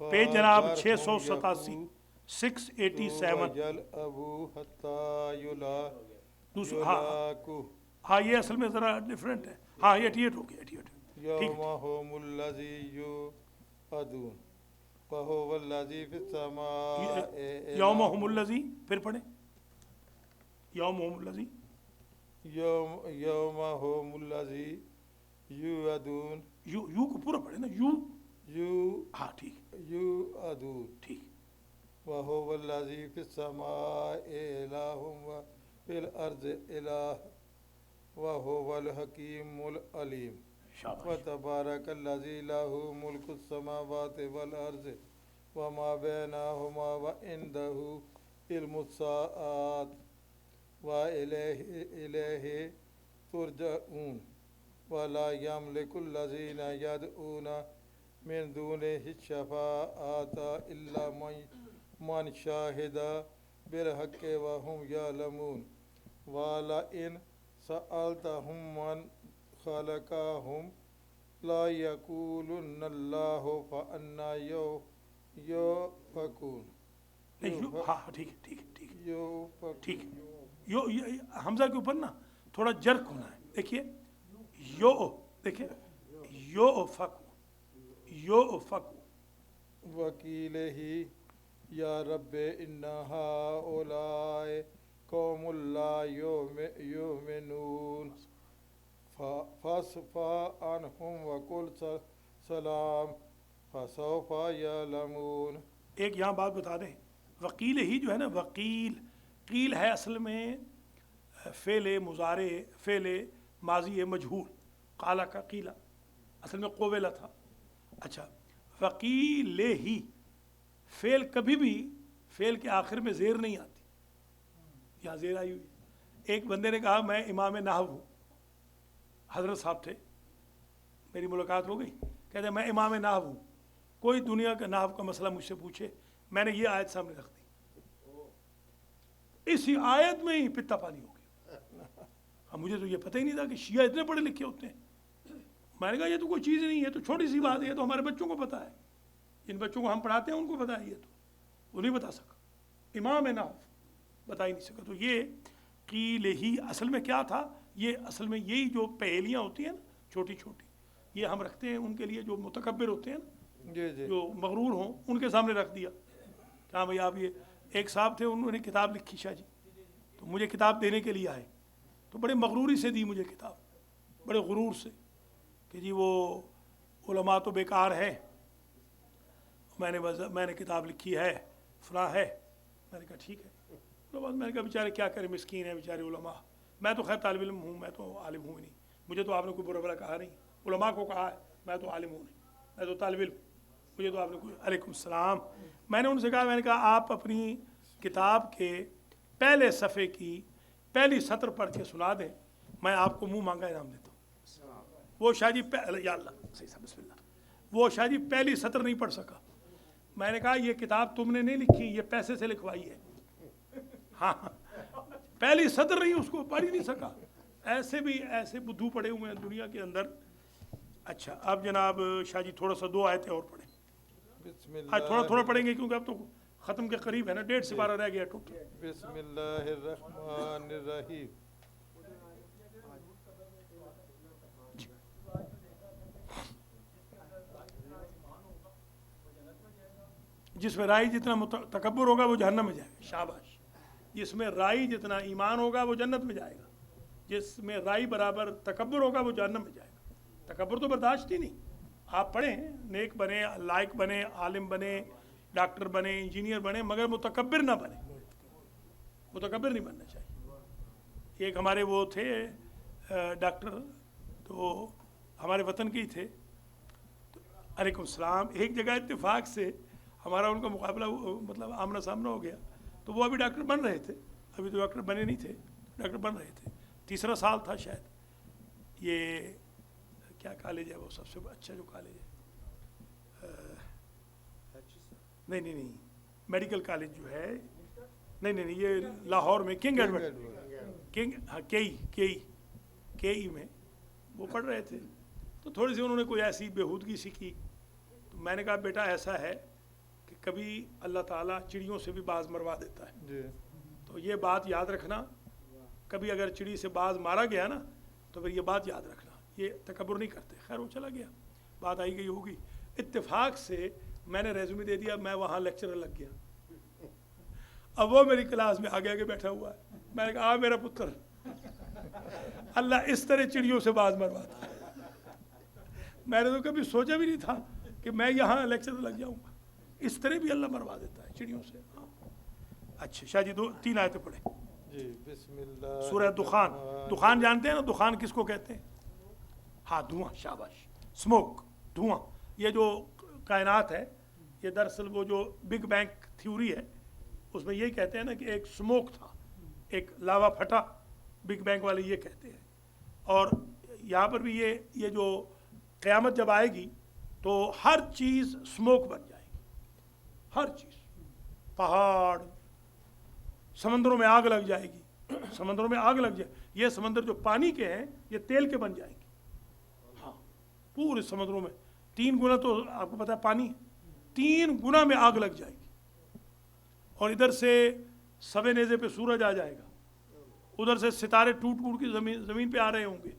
پیج جناب 687 687۔ ابو حتی ہاں ہاں یہ اصل میں ذرا ڈفرینٹ ہے، ہاں 88 ہو گیا، 88 یومہم الذی یوعدون وہو الذی فی السماء۔ یومہم الذی، پھر پڑھیں یومہم الذی، یومہم الذی یوعدون، یو کو پورا پڑھیں نا، ہاں ٹھیک یوعدون ٹھیک، وہو الذی فی السماء الہ وفی الارض الہ وہو الحکیم العلیم۔ شاباش۔ وتبارک الذی لہ ملک السماوات والارض وما بینہما وعندہ علم الساعۃ وإلیہ ترجعون۔ ولا یملک الذین یدعون من دونہ الشفاعۃ الا من شہد بالحق وہم یعلمون۔ ولئن سألتہم من خلقہم لا یقولن اللہ فأنا یؤفکون۔ ہاں ٹھیک ٹھیک ٹھیک ٹھیک، حمزہ کے اوپر نا تھوڑا جرک ہونا ہے، دیکھیے دیکھیے یؤفکو، وکیل ہی یا رب ان ہؤلاء قوم لا یؤمنون فاصفح عنہم وقل سلام فسوف یعلمون۔ ایک یہاں بات بتا دیں، وکیل ہی جو ہے نا، وکیل قیل ہے اصل میں فعل مضارع، فعل ماضی مجہول، قالا کا قیلا اصل میں قویلا تھا۔ اچھا وکیل ہی، فعل کبھی بھی فعل کے آخر میں زیر نہیں آتی، یہاں زیر آئی ہوئی۔ ایک بندے نے کہا میں امام نحو ہوں، حضرت صاحب تھے، میری ملاقات ہو گئی، کہتے ہیں میں امام نحو ہوں، کوئی دنیا کا نحو کا مسئلہ مجھ سے پوچھے، میں نے یہ آیت سامنے رکھ دی، اسی آیت میں ہی پتا پانی ہو گیا۔ اب مجھے تو یہ پتہ ہی نہیں تھا کہ شیعہ اتنے پڑھے لکھے ہوتے ہیں۔ میں نے کہا یہ تو کوئی چیز نہیں ہے، تو چھوٹی سی بات ہے، یہ تو ہمارے بچوں کو پتہ ہے، جن بچوں کو ہم پڑھاتے ہیں ان کو پتہ ہے، یہ تو وہ نہیں بتا سکا، امام نحو بتا ہی نہیں سکا۔ تو یہ قیل ہی اصل میں کیا تھا، یہ اصل میں یہی جو پہیلیاں ہوتی ہیں نا چھوٹی چھوٹی، یہ ہم رکھتے ہیں ان کے لیے جو متکبر ہوتے ہیں نا، جو مغرور ہوں، ان کے سامنے رکھ دیا کہ ہاں بھائی آپ یہ۔ ایک صاحب تھے، انہوں نے کتاب لکھی شاہ جی، تو مجھے کتاب دینے کے لیے آئے، تو بڑے مغروری سے دی مجھے کتاب، بڑے غرور سے کہ جی وہ علماء تو بیکار ہے، میں نے کتاب لکھی ہے فلاں ہے۔ میں نے کہا ٹھیک ہے، تو بس میں نے کہا بیچارے کیا کریں، مسکین ہے بیچارے علماء، میں تو خیر طالب علم ہوں، میں تو عالم ہوں ہی نہیں، مجھے تو آپ نے کوئی برا بھلا کہا نہیں، علماء کو کہا ہے، میں تو عالم ہوں نہیں، میں تو طالب علم، مجھے تو آپ نے کوئی۔ علیکم السلام۔ میں نے ان سے کہا، میں نے کہا آپ اپنی کتاب کے پہلے صفحے کی پہلی سطر پڑھ کے سنا دیں، میں آپ کو منہ مانگا انعام دیتا ہوں۔ وہ شاہ جی یا اللہ صحیح صاحب بسم اللہ، وہ شاہ جی پہلی سطر نہیں پڑھ سکا۔ میں نے کہا یہ کتاب تم نے نہیں لکھی، یہ پیسے سے لکھوائی ہے، ہاں پہلی سطر نہیں، اس کو پڑھ ہی نہیں سکا۔ ایسے بھی ایسے بدھو پڑے ہوئے ہیں دنیا کے اندر۔ اچھا اب جناب شاہ جی تھوڑا سا 2 آیتیں اور پڑھیں، آج تھوڑا تھوڑا پڑھیں گے کیونکہ اب تو ختم کے قریب ہے نا، 1.5 سپارہ رہ گیا ٹوٹل۔ بسم اللہ الرحمن الرحیم۔ جس میں رائی جتنا تکبر ہوگا وہ جہنم میں جائے گا، شاباش۔ جس میں رائی جتنا ایمان ہوگا وہ جنت میں جائے گا، جس میں رائی برابر تکبر ہوگا وہ جہنم میں جائے گا۔ تکبر تو برداشت ہی نہیں۔ آپ پڑھیں، نیک بنے، لائق بنے، عالم بنے، ڈاکٹر بنے، انجینئر بنے، مگر متکبر نہ بنے، متکبر نہیں بننا چاہیے۔ ایک ہمارے وہ تھے ڈاکٹر، تو ہمارے وطن کے ہی تھے، علیکم السلام۔ ایک جگہ اتفاق سے ہمارا ان کا مقابلہ مطلب آمنا سامنا ہو گیا، تو وہ ابھی ڈاکٹر بن رہے تھے، ابھی تو ڈاکٹر بنے نہیں تھے، ڈاکٹر بن رہے تھے، 3 سال تھا شاید۔ یہ کیا کالج ہے وہ سب سے اچھا جو کالج ہے، نہیں میڈیکل کالج جو ہے، نہیں یہ لاہور میں کنگ ایڈورڈ، کنگ ہاں کے ای میں وہ پڑھ رہے تھے، تو تھوڑی سی انہوں نے کوئی ایسی بےہودگی سیکھی، تو میں نے کہا بیٹا ایسا ہے کہ کبھی اللہ تعالیٰ چڑیوں سے بھی باز مروا دیتا ہے، تو یہ بات یاد رکھنا، کبھی اگر چڑی سے باز مارا گیا نا تو پھر یہ بات یاد رکھنا، یہ تکبر نہیں کرتے۔ خیر وہ چلا گیا، بات آئی گئی ہوگی، اتفاق سے میں نے ریزیومے دے دیا، میں وہاں لیکچرر لگ گیا، اب وہ میری کلاس میں آگے بیٹھا ہوا ہے، میں نے کہا میرا پتر اللہ اس طرح چڑیوں سے باز مرواتا ہے، میں نے تو کبھی سوچا بھی نہیں تھا کہ میں یہاں لیکچرر لگ جاؤں گا، اس طرح بھی اللہ مروا دیتا ہے چڑیوں سے۔ اچھا شاہ جی 3 آیتیں پڑھیں جی بسم اللہ سورہ دخان۔ دخان جانتے ہیں نا دخان کس کو کہتے ہیں؟ ہاں دھواں، شاباش، اسموک، دھواں۔ یہ جو کائنات ہے یہ دراصل وہ جو بگ بینگ تھیوری ہے اس میں یہی کہتے ہیں نا کہ ایک اسموک تھا، ایک لاوا پھٹا، بگ بینگ والے یہ کہتے ہیں، اور یہاں پر بھی یہ جو قیامت جب آئے گی تو ہر چیز اسموک بن جائے گی، ہر چیز، پہاڑ، سمندروں میں آگ لگ جائے گی، سمندروں میں آگ لگ جائے، یہ سمندر جو پانی کے ہیں یہ تیل کے بن جائیں گے، ہاں پورے سمندروں میں 3 گنا تو آپ کو پتا ہے پانی ہے، 3 گنا میں آگ لگ جائے گی، اور ادھر سے سوے نیزے پہ سورج آ جائے گا، ادھر سے ستارے ٹوٹ ٹوٹ کے زمین پہ آ رہے ہوں گے،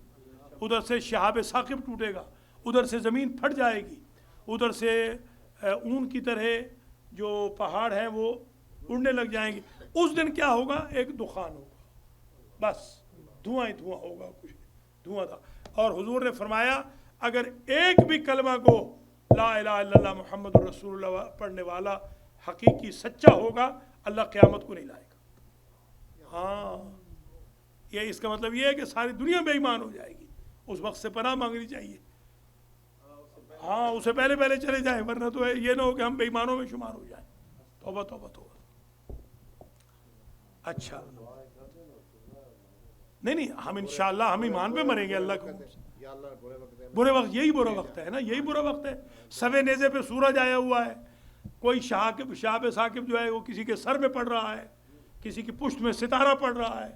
ادھر سے شہاب ثاقب ٹوٹے گا، ادھر سے زمین پھٹ جائے گی، ادھر سے اون کی طرح جو پہاڑ ہیں وہ اڑنے لگ جائیں گے۔ اس دن کیا ہوگا؟ ایک دخان ہوگا، بس دھواں ہی دھواں ہوگا، کچھ دھواں تھا۔ اور حضور نے فرمایا اگر ایک بھی کلمہ کو لا الہ الا اللہ محمد الرسول اللہ پڑھنے والا حقیقی سچا ہوگا اللہ قیامت کو نہیں لائے گا۔ ہاں یہ اس کا مطلب یہ ہے کہ ساری دنیا بے ایمان ہو جائے گی، اس وقت سے پناہ مانگنی چاہیے، ہاں اسے پہلے چلے جائیں، ورنہ تو یہ نہ ہو کہ ہم بے ایمانوں میں شمار ہو جائیں۔ توبہ توبہ توبہ۔ اچھا نہیں ہم انشاءاللہ ہم ایمان پہ مریں گے اللہ کو، برے وقت یہی برا وقت ہے نا، یہی برا وقت ہے، سوے نیزے پہ سورج آیا ہوا ہے، کوئی شہاب ثاقب جو ہے وہ کسی کے سر میں پڑ رہا ہے، کسی کی پشت میں ستارہ پڑ رہا ہے،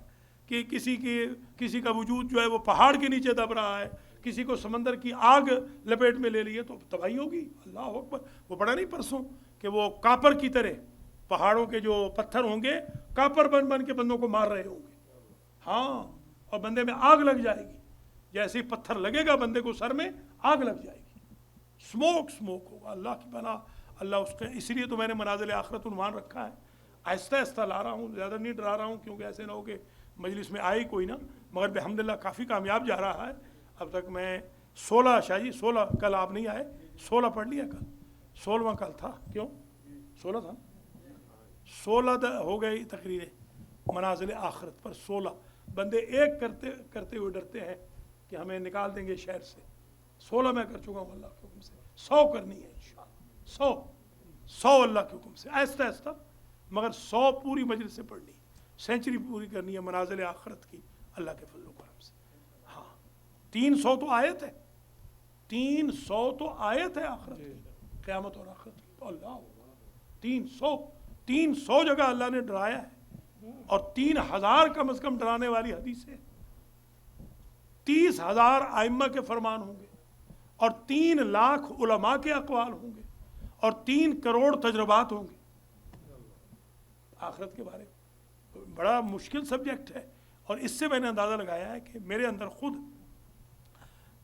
کہ کسی کا وجود جو ہے وہ پہاڑ کے نیچے دب رہا ہے، کسی کو سمندر کی آگ لپیٹ میں لے لی ہے، تو تباہی ہوگی۔ اللہ اکبر، وہ پڑھا نہیں پرسوں کہ وہ کاپر کی طرح پہاڑوں کے جو پتھر ہوں گے کاپر بن کے بندوں کو مار رہے ہوں گے، ہاں، اور بندے میں آگ لگ جائے گی، جیسے ہی پتھر لگے گا بندے کو سر میں آگ لگ جائے گی، سموک ہوگا۔ اللہ کی پناہ، اللہ اس کے، اس لیے تو میں نے منازل آخرت عنوان رکھا ہے، آہستہ آہستہ لا رہا ہوں، زیادہ نہیں ڈرا رہا ہوں، کیونکہ ایسے نہ ہو کہ مجلس میں آئی کوئی نہ، مگر بحمدللہ کافی کامیاب جا رہا ہے۔ اب تک میں 16 شاہ جی 16، کل آپ نہیں آئے، 16 پڑھ لیا، کل 16واں کل تھا، کیوں 16 تھا، 16 ہو گئی تقریریں منازل آخرت پر، 16 بندے ایک کرتے ہوئے ڈرتے ہیں کہ ہمیں نکال دیں گے شہر سے، 16 میں کر چکا ہوں اللہ کے حکم سے، 100 کرنی ہے انشاءاللہ، 100 اللہ کے حکم سے، آہستہ آہستہ، مگر 100 پوری مجلس سے پڑھنی ہے، سینچری پوری کرنی ہے منازل آخرت کی اللہ کے فضل و کرم سے۔ ہاں 300 تو آیت ہے، 300 تو آیت ہے آخرت کی، قیامت اور آخرت کی، تو اللہ 300 جگہ اللہ نے ڈرایا ہے، اور 3000 کم از کم ڈرانے والی حدیثیں، 30,000 ائمہ کے فرمان ہوں گے، اور 3 لاکھ علماء کے اقوال ہوں گے، اور 3 کروڑ تجربات ہوں گے آخرت کے بارے میں۔ بڑا مشکل سبجیکٹ ہے، اور اس سے میں نے اندازہ لگایا ہے کہ میرے اندر خود،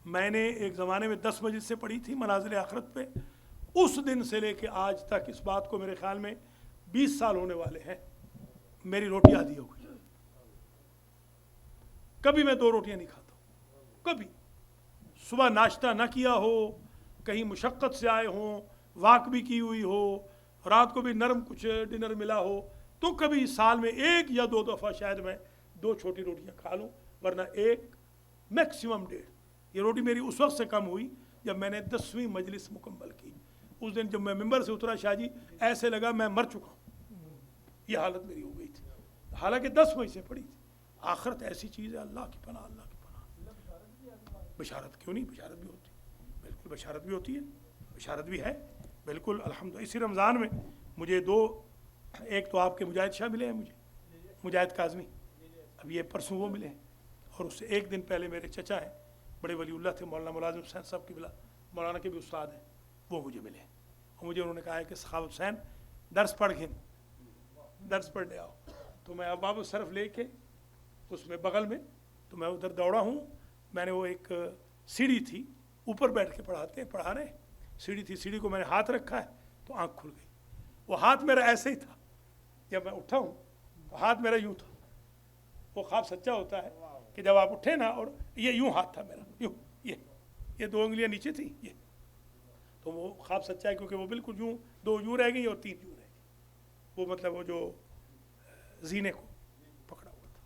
میں نے ایک زمانے میں 10 مجلس سے پڑھی تھی منازل آخرت پہ، اس دن سے لے کے آج تک اس بات کو میرے خیال میں 20 سال ہونے والے ہیں، میری روٹی آدھی ہو گئی، کبھی میں 2 روٹیاں نہیں کھاتا ہوں، کبھی صبح ناشتہ نہ کیا ہو، کہیں مشقت سے آئے ہوں، واک بھی کی ہوئی ہو، رات کو بھی نرم کچھ ڈنر ملا ہو، تو کبھی سال میں 1 یا 2 دفعہ شاید میں 2 چھوٹی روٹیاں کھا لوں، ورنہ 1 میکسیمم 1.5۔ یہ روٹی میری اس وقت سے کم ہوئی جب میں نے 10ویں مجلس مکمل کی، اس دن جب میں ممبر سے اترا شاہ جی ایسے لگا میں مر چکا ہوں، یہ حالت میری ہو گئی تھی، حالانکہ 10 مجلسیں پڑھی تھی۔ آخرت ایسی چیز ہے، اللہ کی پناہ، اللہ کی پناہ۔ بشارت کیوں نہیں، بشارت بھی ہوتی، بالکل بشارت بھی ہوتی ہے، بشارت بھی ہے بالکل الحمدللہ۔ اسی رمضان میں مجھے دو، ایک تو آپ کے مجاہد شاہ ملے ہیں مجھے، مجاہد کاظمی، اب یہ پرسوں وہ ملے ہیں، اور اس سے ایک دن پہلے میرے چچا ہیں، بڑے ولی اللہ تھے، مولانا ملازم حسین صاحب کی بلا، مولانا کے بھی استاد ہیں، وہ مجھے ملے ہیں، اور مجھے انہوں نے کہا ہے کہ سخاوت حسین درس پڑھ کے درس پڑھنے آؤ، تو میں اب باب الصرف لے کے اس میں بغل میں، تو میں ادھر دوڑا ہوں، میں نے وہ ایک سیڑھی تھی اوپر بیٹھ کے پڑھا رہے سیڑھی تھی، سیڑھی کو میں نے ہاتھ رکھا ہے تو آنکھ کھل گئی، وہ ہاتھ میرا ایسے ہی تھا، جب میں اٹھا ہوں تو ہاتھ میرا یوں تھا، وہ خواب سچا ہوتا ہے کہ جب آپ اٹھے نا اور یہ یوں ہاتھ تھا میرا، یوں یہ دو انگلیاں نیچے تھیں، یہ تو وہ خواب سچا ہے کیونکہ وہ بالکل یوں، دو یوں رہ گئی اور تین یوں رہ گئی، وہ مطلب وہ جو زینے کو پکڑا ہوا تھا۔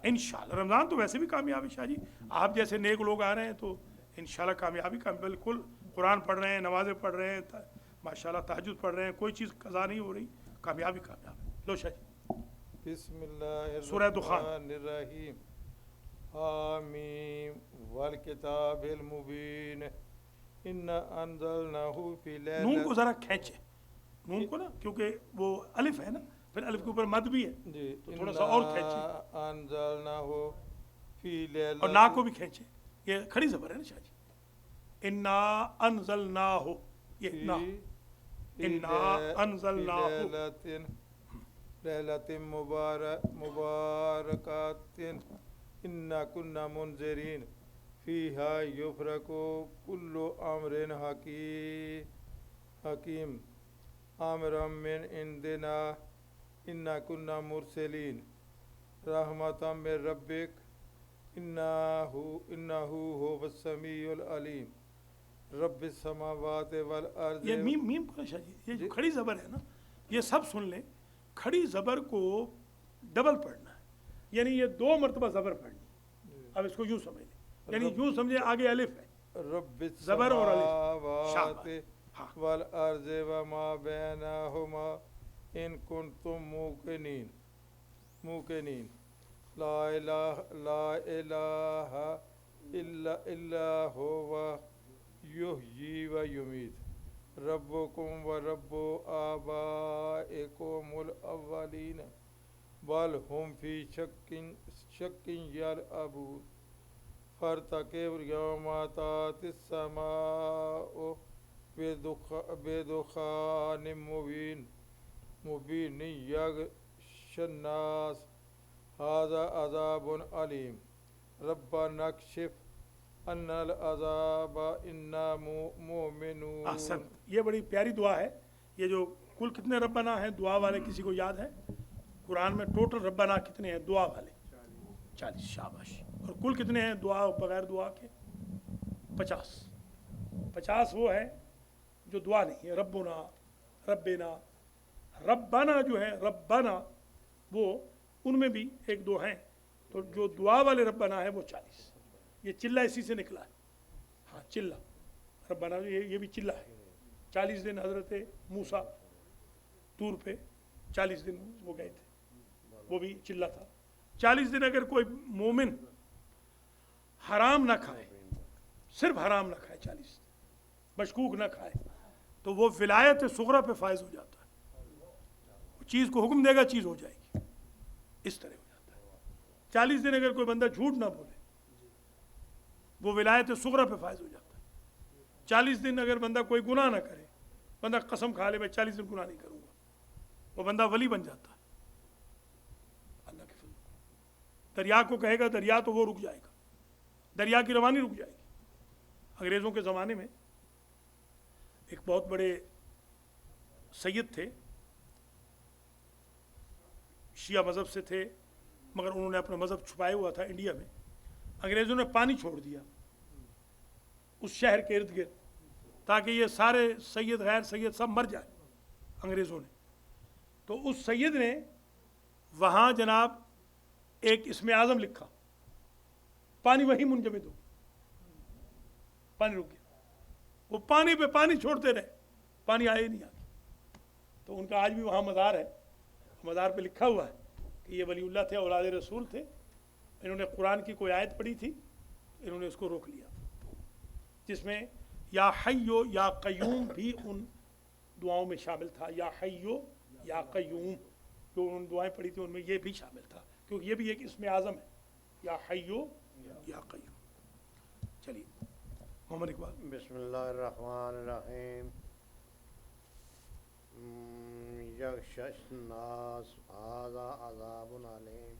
انشاءاللہ رمضان تو ویسے بھی کامیاب ہے شاہ جی، آپ جیسے نیک لوگ آ رہے ہیں تو انشاءاللہ کامیابی کا بالکل، قرآن پڑھ رہے ہیں، نمازیں پڑھ رہے ہیں، ماشاءاللہ تہجد پڑھ رہے ہیں، کوئی چیز قضا نہیں ہو رہی، کامیابی کامیاب ہے۔ لو شاہ جی بسم اللہ سورہ دخان۔ الرحمن الرحیم حامیم والکتاب المبین انا انزلناہ فی نون لیلۃ، کو ذرا کھینچے، نون کو نا، کیونکہ وہ الف ہے نا، پھر الف کے اوپر مد بھی ہے جی تو تھوڑا سا اور کھینچے، انا انزلناہ فی لیلۃ، اور نا کو بھی کھینچے، یہ کھڑی زبر ہے نا شاہ جی، انا انزلناہ، یہ نا، انا انزلناہ، لیلۃ مبارکۃ انا کنا منذرین فیہا یفرق کل امر حکیم امرا من عندنا انا کنا مرسلین رحمتا من ربک انہ هو السمیع العلیم رب السماوات والارض۔ یہ میم کو شاہ جی، یہ جو کھڑی زبر ہے نا، یہ سب سن لیں، کھڑی زبر کو ڈبل پڑھنا ہے، یعنی یہ دو مرتبہ زبر پڑھنی، اب اس کو یوں سمجھ لیں، یعنی یوں سمجھے آگے الف ہے، رب زبر اور الف، السماوات شاباش، ہاں، والارض وما بینہما ان کنتم موقنین لا الہ الا هو یحیی و یمیت ربکم و رب آبائکم الاولین بل ہم فی شک یلعبون فارتقب یوم تأتی السماء بدخان مبین یغشی الناس ھذا عذاب علیم ربنا اکشف عنا العذاب انا مؤمنون۔ احسن، یہ بڑی پیاری دعا ہے، یہ جو کل کتنے ربنا ہیں دعا والے، کسی کو یاد ہے؟ قرآن میں ٹوٹل ربنا کتنے ہیں دعا والے؟ 40، شاباش، اور کل کتنے ہیں دعا بغیر دعا کے؟ 50۔ 50 وہ ہے جو دعا نہیں ہے، ربنا، ربنا، ربنا جو ہے ربنا، وہ ان میں بھی ایک دو ہیں، تو جو دعا والے ربنا ہے وہ 40۔ یہ چلہ اسی سے نکلا ہے، ہاں چلہ ربنا، یہ بھی چلہ ہے۔ 40 دن حضرت موسیٰ طور پہ 40 دن وہ گئے تھے، وہ بھی چلہ تھا۔ 40 دن اگر کوئی مومن حرام نہ کھائے، صرف حرام نہ کھائے، 40 مشکوک نہ کھائے، تو وہ ولایت صغریٰ پہ فائز ہو جاتا ہے، وہ چیز کو حکم دے گا چیز ہو جائے گی، اس طرح ہو جاتا ہے۔ 40 دن اگر کوئی بندہ جھوٹ نہ بولے، وہ ولایت صغریٰ پہ فائز ہو جاتا ہے۔ 40 دن اگر بندہ کوئی گناہ نہ کرے، بندہ قسم کھا لے میں 40 دن گناہ نہیں کروں گا، وہ بندہ ولی بن جاتا ہے اللہ کے فضل۔ دریا کو کہے گا دریا، تو وہ رک جائے گا، دریا کی روانی رک جائے گی۔ انگریزوں کے زمانے میں ایک بہت بڑے سید تھے، شیعہ مذہب سے تھے، مگر انہوں نے اپنا مذہب چھپائے ہوا تھا انڈیا میں۔ انگریزوں نے پانی چھوڑ دیا اس شہر کے ارد گرد تاکہ یہ سارے سید غیر سید سب مر جائیں انگریزوں نے۔ تو اس سید نے وہاں جناب ایک اسم اعظم لکھا، پانی وہی منجمد ہو، پانی رک گیا، وہ پانی پہ پانی چھوڑتے رہے، پانی آئے ہی نہیں آگے۔ تو ان کا آج بھی وہاں مزار ہے، مزار پہ لکھا ہوا ہے کہ یہ ولی اللہ تھے، اولاد رسول تھے، انہوں نے قرآن کی کوئی آیت پڑھی تھی انہوں نے اس کو روک لیا، جس میں یا حیو یا قیوم بھی ان دعاؤں میں شامل تھا. یا حیو یا قیوم جو انہوں نے دعائیں پڑھی تھی ان میں یہ بھی شامل تھا، کیونکہ یہ بھی ایک اسم اعظم ہے، یا حیو یا قیوم. چلیے محمد اقبال. بسم اللہ الرحمن الرحیم. یغشی الناس ھذا عذاب علیم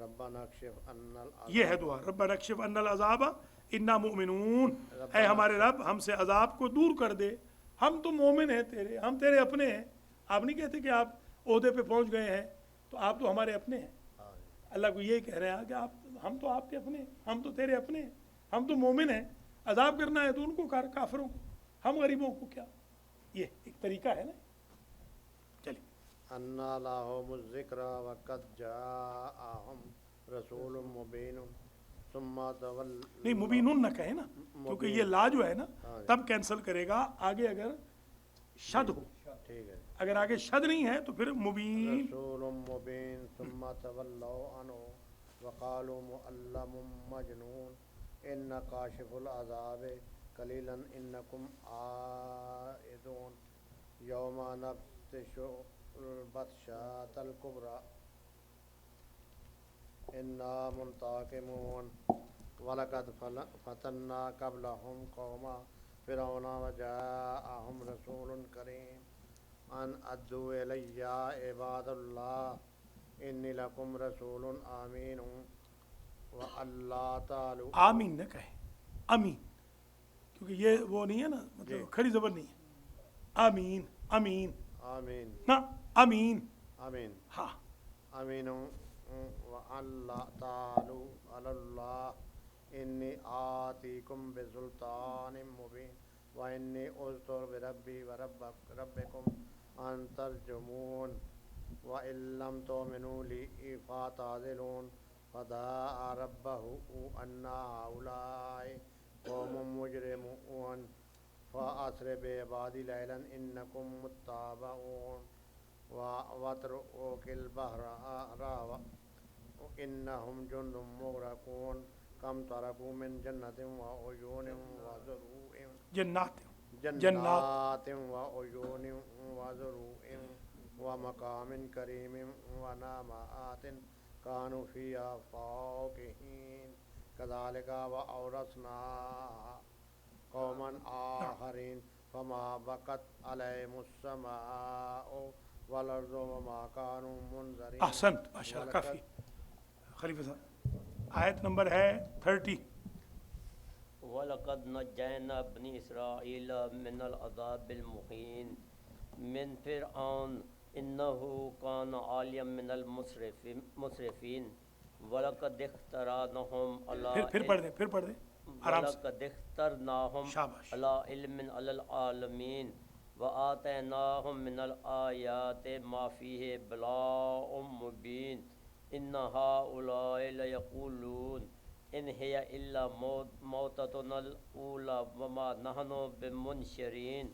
ربنا اکشف عنا العذاب. یہ ہے دعا، ربنا اکشف عنا العذاب انا مؤمنون. اے ہمارے رب ہم سے عذاب کو دور کر دے، ہم تو مومن ہیں تیرے، ہم تیرے اپنے ہیں. آپ نہیں کہتے کہ آپ عہدے پہ پہنچ گئے ہیں تو آپ تو ہمارے اپنے ہیں. اللہ کو یہ کہہ رہے ہیں کہ ہم تو آپ کے اپنے ہیں، ہم تو تیرے اپنے ہیں، ہم تو مومن ہیں. عذاب کرنا ہے تو ان کو کر، کافروں کو، ہم غریبوں کو کیا. یہ ایک طریقہ ہے نا. چلیے. انا لهم الذکر وقد جاءهم رسول مبین ثم تول. نہیں مبینون نہ کہے نا، کیونکہ یہ لا جو ہے نا تب کینسل کرے گا آگے اگر شد ہو. ٹھیک ہے. اگر آگے شد نہیں ہے تو پھر مبین. رسول مبین ثم تولوا عنه وقالوا معلم مجنون ان کاشف العذاب قلیلا انکم عائدون یوم نبطش البطشۃ الکبری انا منتقمون ولقد فتنا قبلهم قوم فرعون وجاءهم رسول کریم ان ادعوا الی عباد اللہ انی لکم رسول امین وَأَلَّا تعالی. آمین نہ کہے، امین، کیونکہ یہ وہ نہیں ہے نا، مطلب کھڑی زبر نہیں ہے. آمین امین آمین نہ امین. آمین ہاں آمین وَأَلَّا تعالی علی اللہ انی آتیکم بسلطان مبین وانی عذت بربی وربکم ان ترجمون وَإِن لَّمْ تُؤْمِنُوا لِي فَاعْتَزِلُونِ فَدَعَا رَبَّهُ أَنَّ هَٰؤُلَاءِ قَوْمٌ مُجْرِمُونَ فَأَسْرِ بِعِبَادِي لَيْلًا إِنَّكُم مُّتَّبَعُونَ وَاتْرُكِ الْبَحْرَ رَهْوًا إِنَّهُمْ جُندٌ مُّغْرَقُونَ كَمْ تَرَكُوا مِن جَنَّاتٍ وَعُيُونٍ وَزُرُوعٍ جَنَّاتٍ وَعُيُونٍ وَزُرُوعٍ وَمَقَامٍ كَرِيمٍ وَنَعْمَاتٍ كَانُوا فِيهَا فَاكِهِينَ كَذَلِكَ وَأَوْرَثْنَاهَا قَوْمًا آخَرِينَ فَمَا بَكَتْ عَلَيْهِمُ السَّمَاءُ وَالْأَرْضُ وَمَا كَانُوا مُنظَرِينَ. احسنت، ماشاء اللہ، کافی. خلیفہ صاحب آیت نمبر ہے 30. وَلَقَدْ نَجَّيْنَا بَنِي إِسْرَائِيلَ مِنَ الْعَذَابِ الْمُهِينِ مِنْ فِرْعَوْنَ إِنَّهُ كَانَ عَالِيًا مِنَ الْمُسْرِفِينَ وَلَقَدِ اخْتَرْنَاهُمْ پھر پڑھ دیں آرام سے. وَلَقَدِ اخْتَرْنَاهُمْ عَلَىٰ عِلْمٍ عَلَى الْعَالَمِينَ وَآتَيْنَاهُمْ مِنَ الْآيَاتِ مَا فِيهِ بَلَاءٌ مُّبِينٌ إِنَّ هَٰؤُلَاءِ لَيَقُولُونَ إِنْ هِيَ إِلَّا مَوْتَتُنَا الْأُولَىٰ وَمَا نَحْنُ بِمُنشَرِينَ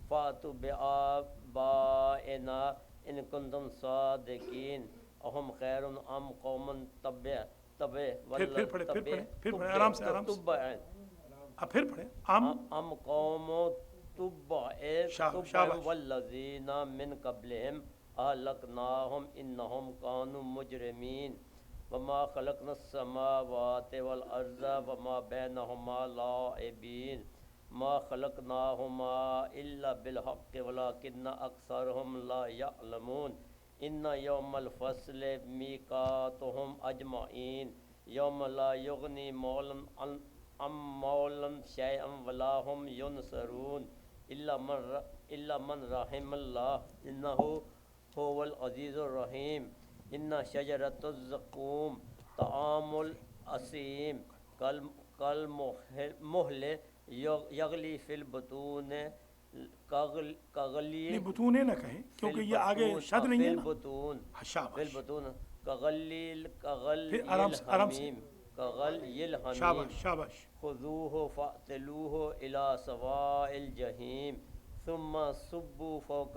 فَأْتُوا بِآبَائِنَا إِن كُنتُمْ صَادِقِينَ أَهُمْ خَيْرٌ أَمْ قَوْمٌ تُبَّعٌ پھر پڑھیں آرام سے. پھر پڑھیں أَمْ قَوْمُ تُبَّعٍ وَالَّذِينَ مِن قَبْلِهِمْ أَهْلَكْنَاهُمْ إِنَّهُمْ كَانُوا مُجْرِمِينَ وَمَا خَلَقْنَا السَّمَاوَاتِ وَالْأَرْضَ وَمَا بَيْنَهُمَا لَاعِبِينَ مَا خَلَقْنَاهُمَا إِلَّا بِالْحَقِّ وَلَٰكِنَّ أَكْثَرَهُمْ لَا يَعْلَمُونَ إِنَّ يَوْمَ الْفَصْلِ مِيقَاتُهُمْ أَجْمَعِينَ يَوْمَ لَا يُغْنِي مَوْلًى عَن مَّوْلًى شَيْئًا وَلَا هُمْ يُنصَرُونَ إِلَّا مَن رَّحِمَ اللَّهُ إِنَّهُ هُوَ الْعَزِيزُ الرَّحِيمُ إِنَّ شَجَرَتَ الزَّقُّومِ طَعَامُ الْأَثِيمِ كَالْمُهْلِ يَغْلِي فِي الْبُطُونِ نہیں بطونے نہ کہیں کیونکہ یہ آگے شد نہیں ہے نا. البطون كغلي الحميم. شاباش. خذوه فاعتلوه إلى سواء الجحيم ثم صبوا فوق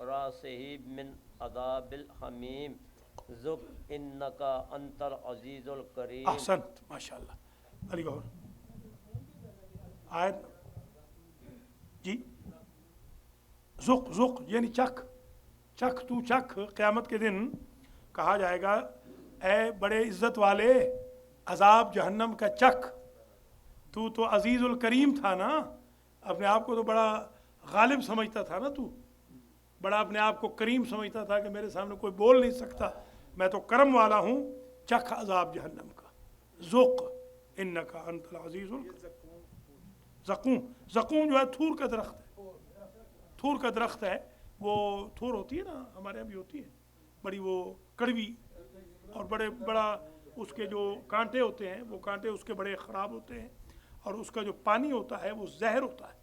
رأسه من عذاب الحميم ذق إنك أنت العزيز الكريم. احسنت، ماشاء اللہ. علی گور آیت جی ذق ذق یعنی چکھ، چکھ تو چکھ، قیامت کے دن کہا جائے گا اے بڑے عزت والے عذاب جہنم کا چکھ، تو عزیز الکریم تھا نا، اپنے آپ کو تو بڑا غالب سمجھتا تھا نا، تو بڑا اپنے آپ کو کریم سمجھتا تھا کہ میرے سامنے کوئی بول نہیں سکتا، میں تو کرم والا ہوں، چکھ عذاب جہنم کا، ذق انک انت العزیز الکریم۔ زقوم، زقوم جو ہے تھور کا درخت ہے، تھور کا درخت ہے، وہ تھور ہوتی ہے نا ہمارے یہاں بھی ہوتی ہے، بڑی وہ کڑوی اور بڑا اس کے جو کانٹے ہوتے ہیں وہ کانٹے اس کے بڑے خراب ہوتے ہیں، اور اس کا جو پانی ہوتا ہے وہ زہر ہوتا ہے،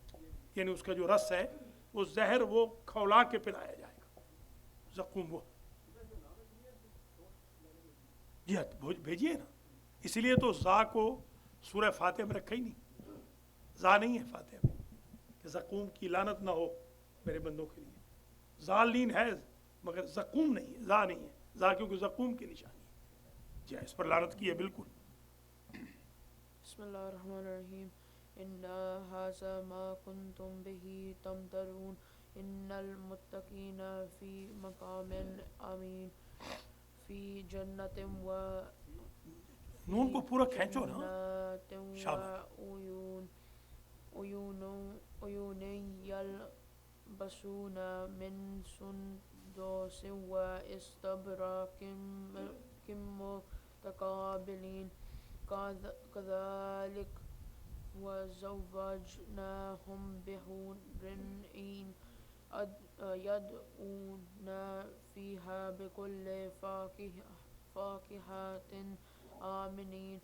یعنی اس کا جو رس ہے وہ زہر وہ کھولا کے پلایا جائے گا، زقوم وہ جی ہاں بھیجیے نا، اسی لیے تو زا کو سورہ فاتحہ میں رکھا ہی نہیں، زا نہیں ہے فاتحہ میں کہ زقوم کی لعنت نہ ہو میرے بندوں کے لیے، ذالین ہے مگر زقوم نہیں ہے، زا نہیں ہے، زا کیونکہ زقوم کی نشانی ہے، جی اس پر لعنت کی ہے بالکل۔ بسم اللہ الرحمن الرحیم ان ھذا ما کنتم به تمترون ان المتقین فی مقام امین فی جنت و نون کو پورا کھینچو نا، جنات شاباش، عیون یلبسون من سندس و استبرق متقابلین كذلك وزوجناهم بحور عين يدعون فيها بكل فاكهة آمنين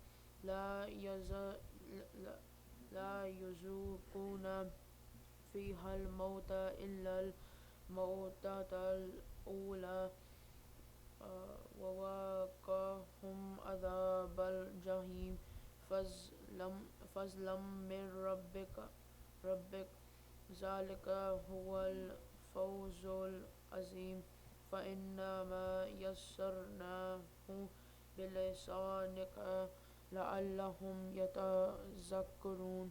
لا يذوقون فيها الموت إلا الموتة الأولى ووقاهم عذاب الجحيم فضلا من ربك ذلك هو الفوز العظيم فإنما يسرناه بلسانك لعلهم يتذكرون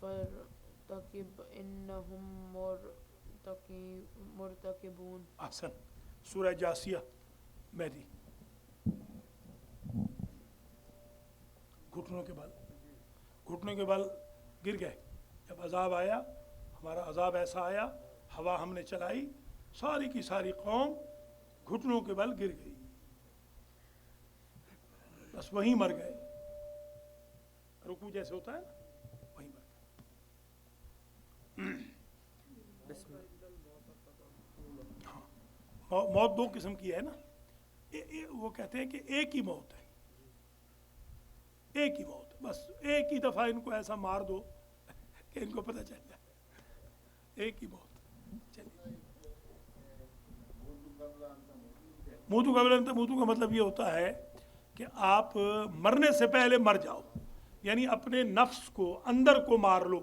فارتقب إنهم مرتقبون۔ احسن، سورہ جاسیہ مہدی، گھٹنوں کے بل گر گئے، جب عذاب آیا، ہمارا عذاب ایسا آیا، ہوا ہم نے چلائی، ساری کی ساری قوم گھٹنوں کے بل گر گئی، بس وہیں مر گئے، رکوع جیسے ہوتا ہے نا وہیں مر گئے۔ موت دو قسم کی ہے نا، وہ کہتے ہیں کہ ایک ہی موت ہے، ایک ہی موت، بس ایک ہی دفعہ ان کو ایسا مار دو کہ ان کو پتہ چل جائے، ایک ہی موت۔ چلیے، موتو قبل ان تموتو کا مطلب یہ ہوتا ہے کہ آپ مرنے سے پہلے مر جاؤ، یعنی اپنے نفس کو، اندر کو مار لو،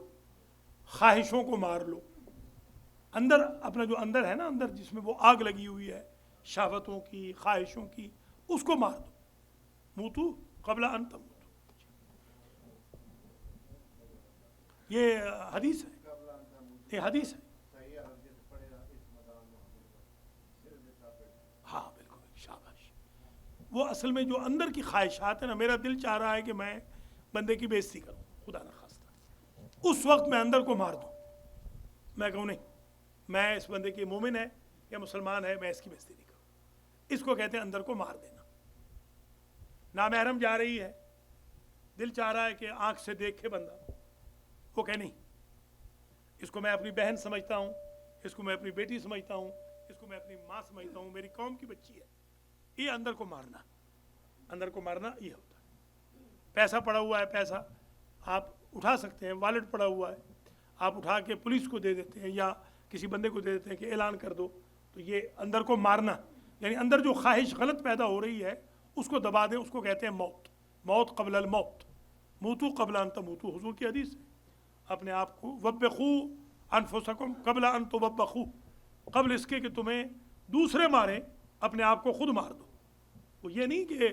خواہشوں کو مار لو، اندر اپنا جو اندر ہے نا، اندر جس میں وہ آگ لگی ہوئی ہے شہوتوں کی، خواہشوں کی، اس کو مار دو، موتو قبل ان تموتو۔ یہ حدیث ہے، یہ حدیث ہے، ہاں بالکل، شاباش۔ وہ اصل میں جو اندر کی خواہشات ہیں نا، میرا دل چاہ رہا ہے کہ میں بندے کی بے عزتی کروں، خدا نخواستہ، اس وقت میں اندر کو مار دوں، میں کہوں نہیں، میں اس بندے کی مومن ہے یا مسلمان ہے، میں اس کی بے عزتی نہیں کروں، اس کو کہتے ہیں اندر کو مار دینا۔ نامحرم جا رہی ہے، دل چاہ رہا ہے کہ آنکھ سے دیکھے بندہ، وہ کہ نہیں، اس کو میں اپنی بہن سمجھتا ہوں، اس کو میں اپنی بیٹی سمجھتا ہوں، اس کو میں اپنی ماں سمجھتا ہوں، میری قوم کی بچی ہے، یہ اندر کو مارنا، اندر کو مارنا یہ ہوتا ہے۔ پیسہ پڑا ہوا ہے، پیسہ آپ اٹھا سکتے ہیں، والٹ پڑا ہوا ہے، آپ اٹھا کے پولیس کو دے دیتے ہیں یا کسی بندے کو دے دیتے ہیں کہ اعلان کر دو، تو یہ اندر کو مارنا، یعنی اندر جو خواہش غلط پیدا ہو رہی ہے اس کو دبا دیں، اس کو کہتے ہیں موت، موت قبل الموت، موتو قبل ان تموتو، حضور کی حدیث ہے، اپنے آپ کو وبخو انفسکم قبل ان توبخو، قبل اس کے کہ تمہیں دوسرے ماریں اپنے آپ کو خود مار دو۔ وہ یہ نہیں کہ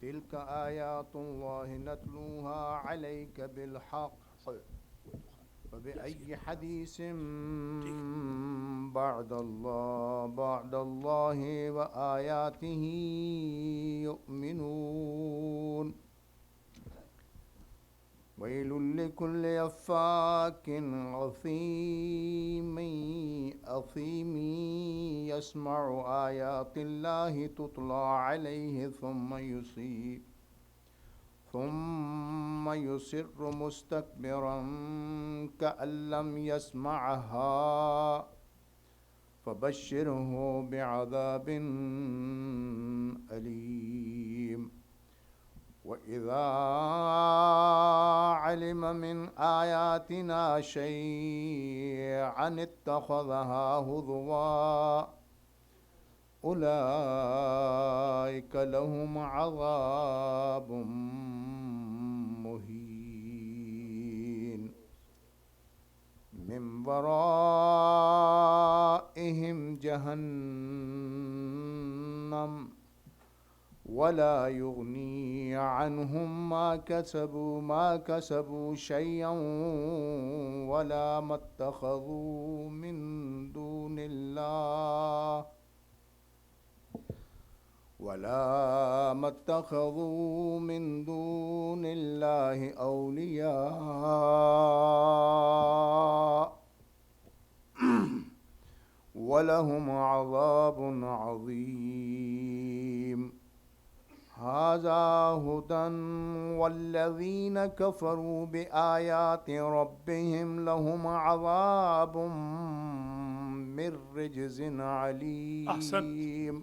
تلك آيات الله نتلوها عليك بالحق فبأي حديث بعد الله وآياته يؤمنون ويل لكل أفاك أثيم يسمع آيات الله تتلى عليه ثم يصر مستكبرا كأن لم يسمعها فبشره بعذاب أليم وإذا علم من آياتنا شيئا اتخذها هزوا أولئك لهم عذاب مهين من ورائهم جهنم ولا يغني عنهم ما كسبوا شيئا ولا ما اتخذوا من دون الله أولياء ولهم عذاب عظيم هذا هدى والذين كفروا بآيات ربهم لهم عذاب من رجز عليم. أحسن.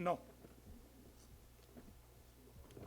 9।